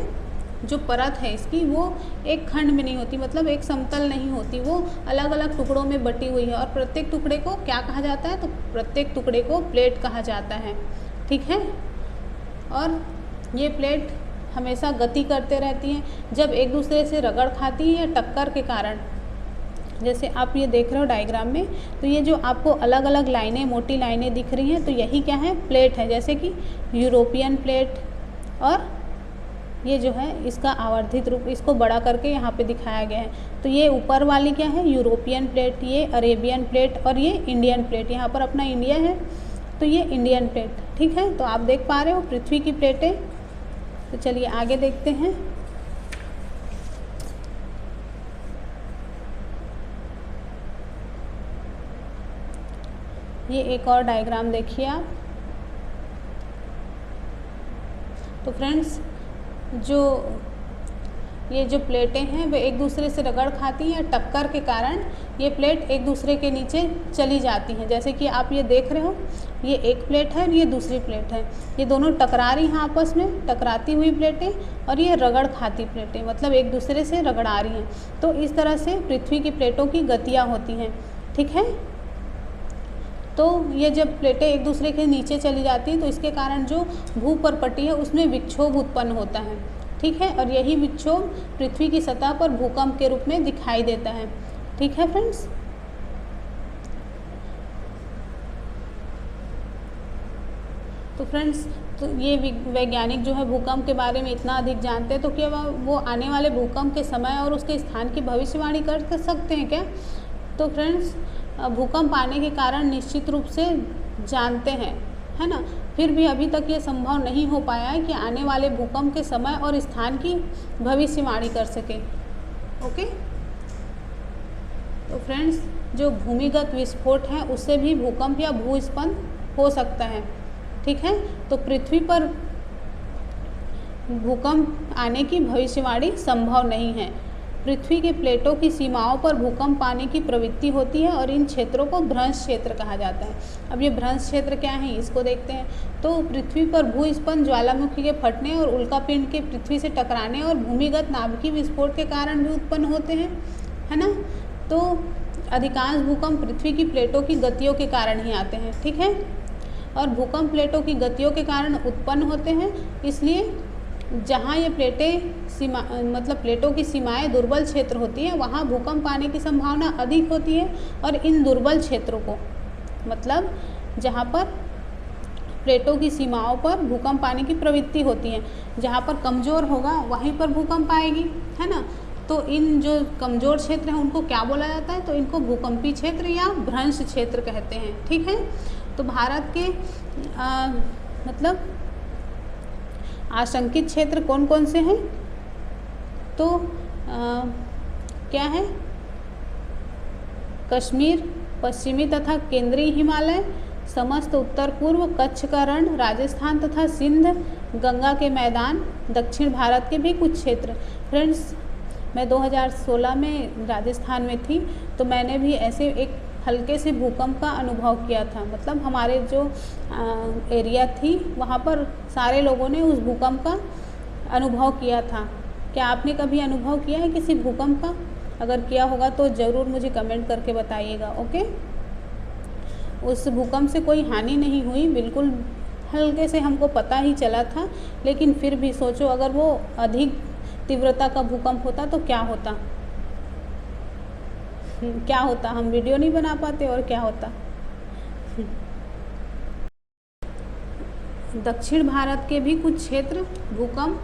जो परत है इसकी, वो एक खंड में नहीं होती, मतलब एक समतल नहीं होती, वो अलग अलग टुकड़ों में बटी हुई है। और प्रत्येक टुकड़े को क्या कहा जाता है? तो प्रत्येक टुकड़े को प्लेट कहा जाता है। ठीक है, और ये प्लेट हमेशा गति करते रहती हैं जब एक दूसरे से रगड़ खाती हैं या टक्कर के कारण। जैसे आप ये देख रहे हो डायग्राम में, तो ये जो आपको अलग अलग लाइनें, मोटी लाइनें दिख रही हैं, तो यही क्या है, प्लेट है। जैसे कि यूरोपियन प्लेट, और ये जो है इसका आवर्धित रूप, इसको बड़ा करके यहाँ पे दिखाया गया है। तो ये ऊपर वाली क्या है, यूरोपियन प्लेट, ये अरेबियन प्लेट, और ये इंडियन प्लेट। यहाँ पर अपना इंडिया है तो ये इंडियन प्लेट, ठीक है। तो आप देख पा रहे हो पृथ्वी की प्लेटें। तो चलिए आगे देखते हैं। ये एक और डायग्राम देखिए आप। तो फ्रेंड्स, ये जो प्लेटें हैं वे एक दूसरे से रगड़ खाती हैं, टक्कर के कारण ये प्लेट एक दूसरे के नीचे चली जाती हैं। जैसे कि आप ये देख रहे हो, ये एक प्लेट है और ये दूसरी प्लेट है, ये दोनों टकरा रही हैं आपस में, टकराती हुई प्लेटें, और ये रगड़ खाती प्लेटें, मतलब एक दूसरे से रगड़ा रही हैं। तो इस तरह से पृथ्वी की प्लेटों की गतियाँ होती हैं, ठीक है। तो ये जब प्लेटें एक दूसरे के नीचे चली जाती हैं तो इसके कारण जो भूपर्पटी है उसमें विक्षोभ उत्पन्न होता है, ठीक है। और यही विक्षोभ पृथ्वी की सतह पर भूकंप के रूप में दिखाई देता है, ठीक है फ्रेंड्स। तो फ्रेंड्स, तो ये वैज्ञानिक जो है भूकंप के बारे में इतना अधिक जानते हैं, तो क्या वो आने वाले भूकंप के समय और उसके स्थान की भविष्यवाणी कर सकते हैं क्या? तो फ्रेंड्स, भूकंप आने के कारण निश्चित रूप से जानते हैं, है ना। फिर भी अभी तक ये संभव नहीं हो पाया है कि आने वाले भूकंप के समय और स्थान की भविष्यवाणी कर सके। ओके। तो फ्रेंड्स, जो भूमिगत विस्फोट है उससे भी भूकंप या भूस्खलन हो सकता है, ठीक है। तो पृथ्वी पर भूकंप आने की भविष्यवाणी संभव नहीं है। पृथ्वी के प्लेटों की सीमाओं पर भूकंप आने की प्रवृत्ति होती है और इन क्षेत्रों को भ्रंश क्षेत्र कहा जाता है। अब ये भ्रंश क्षेत्र क्या है इसको देखते हैं। तो पृथ्वी पर भूस्खलन ज्वालामुखी के फटने और उल्कापिंड के पृथ्वी से टकराने और भूमिगत नाभिकीय विस्फोट के कारण भी उत्पन्न होते हैं, है ना। तो अधिकांश भूकंप पृथ्वी की प्लेटों की गतियों के कारण ही आते हैं, ठीक है। और भूकंप प्लेटों की गतियों के कारण उत्पन्न होते हैं, इसलिए जहाँ ये प्लेटों की सीमाएं दुर्बल क्षेत्र होती हैं वहाँ भूकंप आने की संभावना अधिक होती है। और इन दुर्बल क्षेत्रों को, मतलब जहाँ पर प्लेटों की सीमाओं पर भूकंप आने की प्रवृत्ति होती है, जहाँ पर कमज़ोर होगा वहीं पर भूकंप आएगी, है ना। तो इन जो कमज़ोर क्षेत्र हैं उनको क्या बोला जाता है? तो इनको भूकंपी क्षेत्र या भ्रंश क्षेत्र कहते हैं, ठीक है। तो भारत के मतलब आशंकित क्षेत्र कौन कौन से हैं? तो क्या है? कश्मीर, पश्चिमी तथा केंद्रीय हिमालय, समस्त उत्तर पूर्व कच्छ का रण, राजस्थान तथा सिंध, गंगा के मैदान, दक्षिण भारत के भी कुछ क्षेत्र। फ्रेंड्स, मैं 2016 में राजस्थान में थी, तो मैंने भी ऐसे एक हल्के से भूकंप का अनुभव किया था। मतलब हमारे जो एरिया थी वहाँ पर सारे लोगों ने उस भूकंप का अनुभव किया था। क्या आपने कभी अनुभव किया है किसी भूकंप का? अगर किया होगा तो ज़रूर मुझे कमेंट करके बताइएगा, ओके। उस भूकंप से कोई हानि नहीं हुई, बिल्कुल हल्के से हमको पता ही चला था, लेकिन फिर भी सोचो अगर वो अधिक तीव्रता का भूकंप होता तो क्या होता, हम वीडियो नहीं बना पाते और क्या होता। दक्षिण भारत के भी कुछ क्षेत्र भूकंप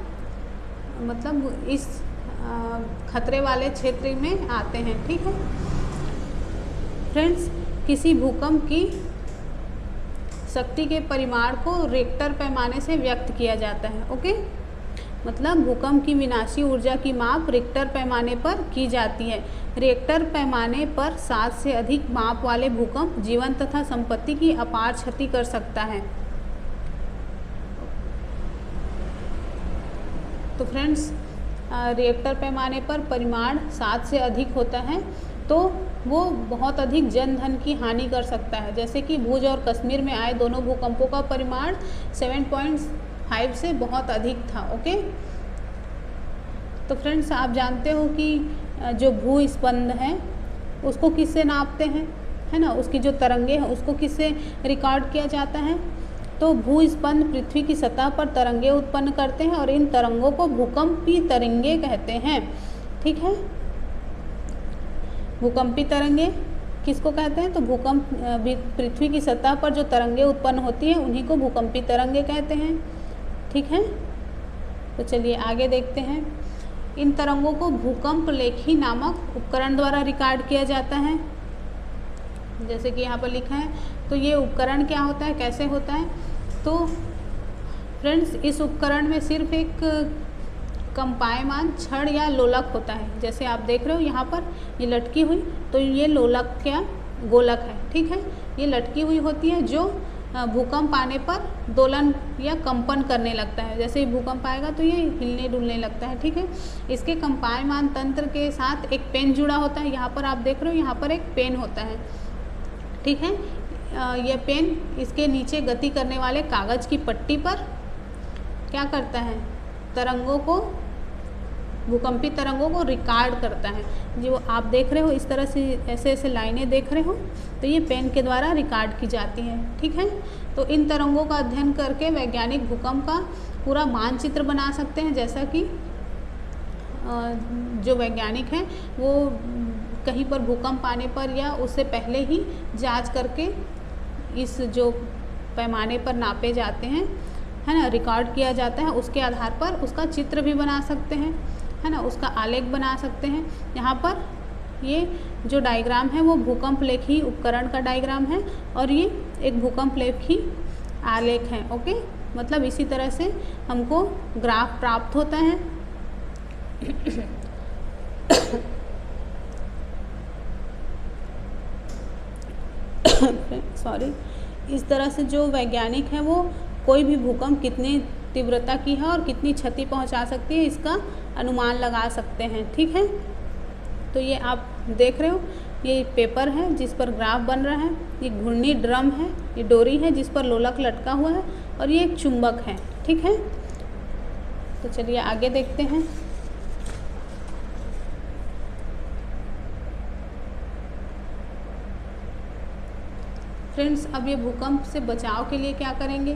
मतलब इस खतरे वाले क्षेत्र में आते हैं, ठीक है। फ्रेंड्स, किसी भूकंप की शक्ति के परिमाण को रिक्टर पैमाने से व्यक्त किया जाता है, ओके। मतलब भूकंप की विनाशी ऊर्जा की माप रिक्टर पैमाने पर की जाती है। रिक्टर पैमाने पर 7 से अधिक माप वाले भूकंप जीवन तथा संपत्ति की अपार क्षति कर सकता है। तो फ्रेंड्स, रिक्टर पैमाने पर परिमाण 7 से अधिक होता है तो वो बहुत अधिक जन धन की हानि कर सकता है। जैसे कि भुज और कश्मीर में आए दोनों भूकंपों का परिमाण 7.5 से बहुत अधिक था, ओके। तो फ्रेंड्स, आप जानते हो कि जो भूस्पंद है उसको किससे नापते हैं, है ना। उसकी जो तरंगे हैं उसको किससे रिकॉर्ड किया जाता है? तो भूस्पंद पृथ्वी की सतह पर तरंगे उत्पन्न करते हैं और इन तरंगों को भूकंपी तरंगे कहते हैं। ठीक है, भूकंपी तरंगे किसको कहते हैं? तो भूकंप पृथ्वी की सतह पर जो तरंगे उत्पन्न होती हैं उन्हीं को भूकंपी तरंगे कहते हैं। ठीक है, तो चलिए आगे देखते हैं। इन तरंगों को भूकंप लेखी नामक उपकरण द्वारा रिकॉर्ड किया जाता है, जैसे कि यहाँ पर लिखा है। तो ये उपकरण क्या होता है, कैसे होता है? तो फ्रेंड्स, इस उपकरण में सिर्फ एक कंपायमान छड़ या लोलक होता है। जैसे आप देख रहे हो यहाँ पर ये लटकी हुई, तो ये लोलक क्या गोलक है। ठीक है, ये लटकी हुई होती है जो भूकंप आने पर दोलन या कंपन करने लगता है। जैसे ही भूकंप आएगा तो ये हिलने डुलने लगता है। ठीक है, इसके कंपायमान तंत्र के साथ एक पेन जुड़ा होता है। यहाँ पर आप देख रहे हो, यहाँ पर एक पेन होता है। ठीक है, यह पेन इसके नीचे गति करने वाले कागज़ की पट्टी पर क्या करता है? तरंगों को, भूकंपी तरंगों को रिकॉर्ड करता है। जो आप देख रहे हो इस तरह से ऐसे ऐसे लाइनें देख रहे हो, तो ये पेन के द्वारा रिकॉर्ड की जाती हैं। ठीक है, तो इन तरंगों का अध्ययन करके वैज्ञानिक भूकंप का पूरा मानचित्र बना सकते हैं। जैसा कि जो वैज्ञानिक हैं वो कहीं पर भूकंप आने पर या उससे पहले ही जांच करके इस जो पैमाने पर नापे जाते हैं, है ना, रिकॉर्ड किया जाता है, उसके आधार पर उसका चित्र भी बना सकते हैं, है ना, उसका आलेख बना सकते हैं। यहाँ पर ये जो डायग्राम है वो भूकंप लेखी उपकरण का डायग्राम है और ये एक भूकंप लेखी आलेख है। ओके, मतलब इसी तरह से हमको ग्राफ प्राप्त होता है। सॉरी, इस तरह से जो वैज्ञानिक हैं वो कोई भी भूकंप कितनी तीव्रता की है और कितनी क्षति पहुंचा सकती है इसका अनुमान लगा सकते हैं। ठीक है, तो ये आप देख रहे हो, ये पेपर है जिस पर ग्राफ बन रहा है, ये घूर्णी ड्रम है, ये डोरी है जिस पर लोलक लटका हुआ है और ये एक चुंबक है। ठीक है, तो चलिए आगे देखते हैं। फ्रेंड्स, अब ये भूकंप से बचाव के लिए क्या करेंगे?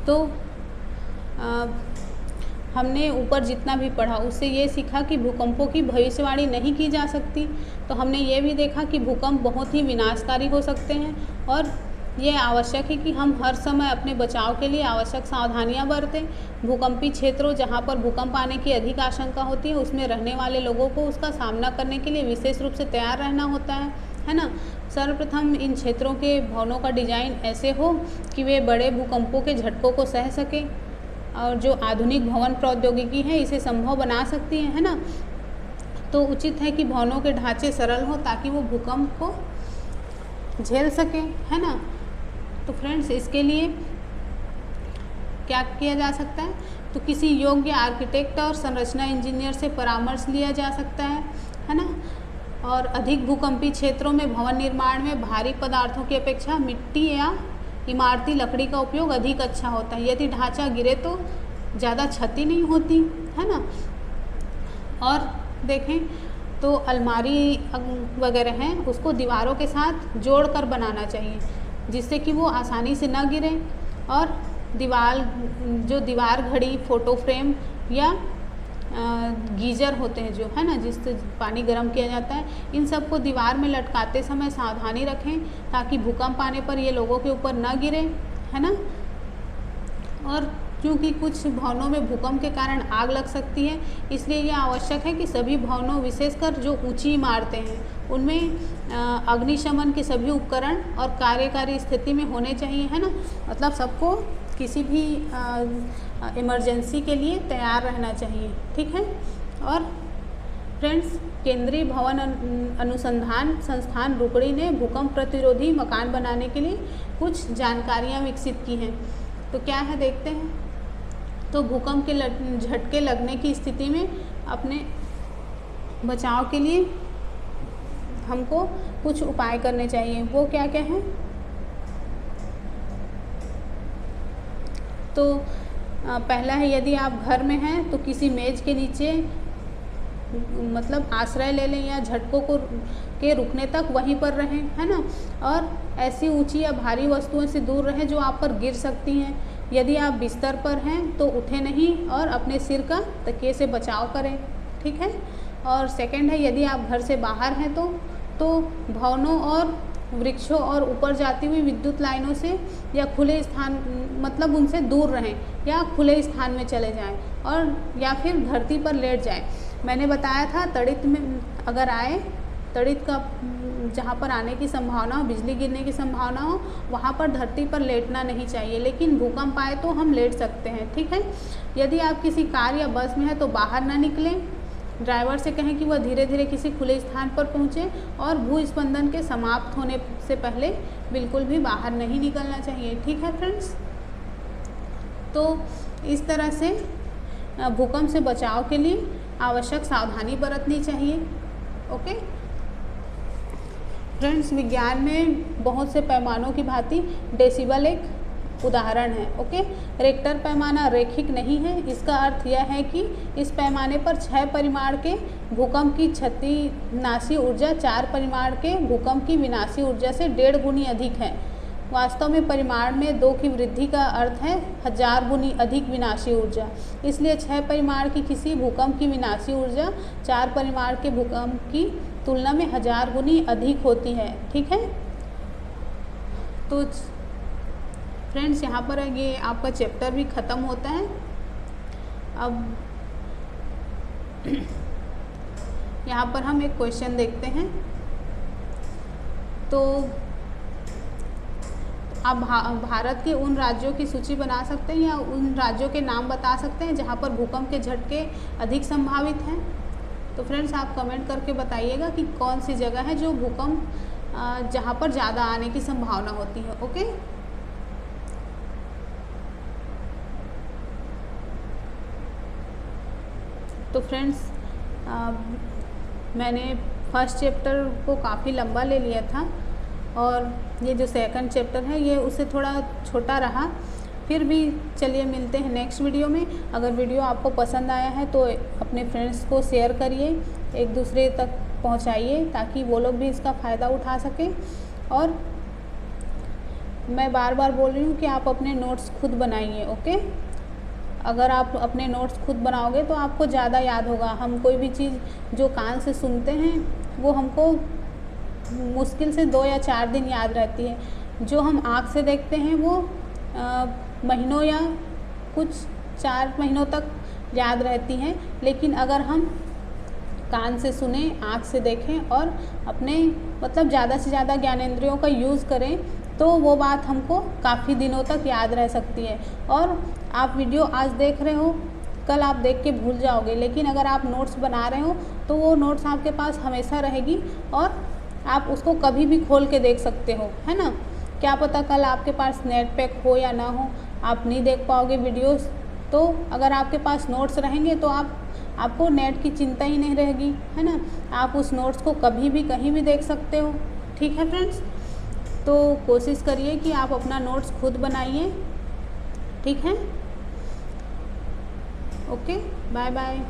तो हमने ऊपर जितना भी पढ़ा उससे ये सीखा कि भूकंपों की भविष्यवाणी नहीं की जा सकती। तो हमने ये भी देखा कि भूकंप बहुत ही विनाशकारी हो सकते हैं और ये आवश्यक है कि हम हर समय अपने बचाव के लिए आवश्यक सावधानियां बरतें। भूकंपी क्षेत्रों जहां पर भूकंप आने की अधिक आशंका होती है उसमें रहने वाले लोगों को उसका सामना करने के लिए विशेष रूप से तैयार रहना होता है ना। सर्वप्रथम इन क्षेत्रों के भवनों का डिजाइन ऐसे हो कि वे बड़े भूकंपों के झटकों को सह सकें और जो आधुनिक भवन प्रौद्योगिकी है इसे संभव बना सकती है ना। तो उचित है कि भवनों के ढांचे सरल हो ताकि वो भूकंप को झेल सके, है ना। तो फ्रेंड्स, इसके लिए क्या किया जा सकता है? तो किसी योग्य आर्किटेक्ट और संरचना इंजीनियर से परामर्श लिया जा सकता है ना। और अधिक भूकंपी क्षेत्रों में भवन निर्माण में भारी पदार्थों की अपेक्षा मिट्टी या इमारती लकड़ी का उपयोग अधिक अच्छा होता है। यदि ढांचा गिरे तो ज़्यादा क्षति नहीं होती, है ना। और देखें तो अलमारी वगैरह हैं उसको दीवारों के साथ जोड़कर बनाना चाहिए जिससे कि वो आसानी से न गिरे। और दीवार घड़ी, फ़ोटो फ्रेम या गीजर होते हैं जो, है ना, जिससे पानी गर्म किया जाता है, इन सब को दीवार में लटकाते समय सावधानी रखें ताकि भूकंप आने पर ये लोगों के ऊपर न गिरे, है ना। और क्योंकि कुछ भवनों में भूकंप के कारण आग लग सकती है, इसलिए यह आवश्यक है कि सभी भवनों, विशेषकर जो ऊंची इमारतें हैं, उनमें अग्निशमन के सभी उपकरण और कार्यकारी स्थिति में होने चाहिए, है ना। मतलब सबको किसी भी इमरजेंसी के लिए तैयार रहना चाहिए, ठीक है। और फ्रेंड्स, केंद्रीय भवन अनुसंधान संस्थान रुकड़ी ने भूकंप प्रतिरोधी मकान बनाने के लिए कुछ जानकारियाँ विकसित की हैं। तो क्या है देखते हैं। तो भूकंप के झटके लगने की स्थिति में अपने बचाव के लिए हमको कुछ उपाय करने चाहिए। वो क्या क्या हैं? तो पहला है, यदि आप घर में हैं तो किसी मेज़ के नीचे मतलब आश्रय ले लें या झटकों को के रुकने तक वहीं पर रहें, है ना। और ऐसी ऊंची या भारी वस्तुओं से दूर रहें जो आप पर गिर सकती हैं। यदि आप बिस्तर पर हैं तो उठे नहीं और अपने सिर का तकिए से बचाव करें, ठीक है। और सेकंड है, यदि आप घर से बाहर हैं तो भवनों और वृक्षों और ऊपर जाती हुई विद्युत लाइनों से या खुले स्थान मतलब उनसे दूर रहें या खुले स्थान में चले जाएं और या फिर धरती पर लेट जाएं। मैंने बताया था तड़ित में अगर आए, तड़ित का जहाँ पर आने की संभावना हो, बिजली गिरने की संभावना हो, वहाँ पर धरती पर लेटना नहीं चाहिए, लेकिन भूकंप आए तो हम लेट सकते हैं, ठीक है। यदि आप किसी कार या बस में हैं तो बाहर ना निकलें। ड्राइवर से कहें कि वह धीरे धीरे किसी खुले स्थान पर पहुँचे और भूस्पंदन के समाप्त होने से पहले बिल्कुल भी बाहर नहीं निकलना चाहिए, ठीक है फ्रेंड्स। तो इस तरह से भूकंप से बचाव के लिए आवश्यक सावधानी बरतनी चाहिए। ओके फ्रेंड्स, विज्ञान में बहुत से पैमानों की भांति डेसिबल एक उदाहरण है। ओके, रिक्टर पैमाना रैखिक नहीं है। इसका अर्थ यह है कि इस पैमाने पर 6 परिमाण के भूकंप की क्षतिनाशी ऊर्जा 4 परिमाण के भूकंप की विनाशी ऊर्जा से 1.5 गुनी अधिक है। वास्तव में परिमाण में 2 की वृद्धि का अर्थ है 1000 गुनी अधिक विनाशी ऊर्जा। इसलिए 6 परिमाण की किसी भूकंप की विनाशी ऊर्जा 4 परिमाण के भूकंप की तुलना में 1000 गुनी अधिक होती है, ठीक है। तो फ्रेंड्स, यहाँ पर ये आपका चैप्टर भी ख़त्म होता है। अब यहाँ पर हम एक क्वेश्चन देखते हैं। तो आप भारत के उन राज्यों की सूची बना सकते हैं या उन राज्यों के नाम बता सकते हैं जहाँ पर भूकंप के झटके अधिक संभावित हैं। तो फ्रेंड्स, आप कमेंट करके बताइएगा कि कौन सी जगह है जो भूकंप जहाँ पर ज़्यादा आने की संभावना होती है। ओके, तो फ्रेंड्स, मैंने फर्स्ट चैप्टर को काफ़ी लंबा ले लिया था और ये जो सेकंड चैप्टर है ये उससे थोड़ा छोटा रहा। फिर भी चलिए मिलते हैं नेक्स्ट वीडियो में। अगर वीडियो आपको पसंद आया है तो अपने फ्रेंड्स को शेयर करिए, एक दूसरे तक पहुंचाइए ताकि वो लोग भी इसका फ़ायदा उठा सकें। और मैं बार बार बोल रही हूँ कि आप अपने नोट्स खुद बनाइए। ओके, अगर आप अपने नोट्स खुद बनाओगे तो आपको ज़्यादा याद होगा। हम कोई भी चीज़ जो कान से सुनते हैं वो हमको मुश्किल से 2 या 4 दिन याद रहती है। जो हम आँख से देखते हैं वो महीनों या कुछ 4 महीनों तक याद रहती हैं। लेकिन अगर हम कान से सुने, आँख से देखें और अपने मतलब ज़्यादा से ज़्यादा ज्ञानेंद्रियों का यूज़ करें तो वो बात हमको काफ़ी दिनों तक याद रह सकती है। और आप वीडियो आज देख रहे हो, कल आप देख के भूल जाओगे, लेकिन अगर आप नोट्स बना रहे हो तो वो नोट्स आपके पास हमेशा रहेगी और आप उसको कभी भी खोल के देख सकते हो, है ना। क्या पता कल आपके पास नेट पैक हो या ना हो, आप नहीं देख पाओगे वीडियोस। तो अगर आपके पास नोट्स रहेंगे तो आपको नेट की चिंता ही नहीं रहेगी, है ना। आप उस नोट्स को कभी भी कहीं भी देख सकते हो, ठीक है फ्रेंड्स। तो कोशिश करिए कि आप अपना नोट्स खुद बनाइए, ठीक है। Okay, bye bye.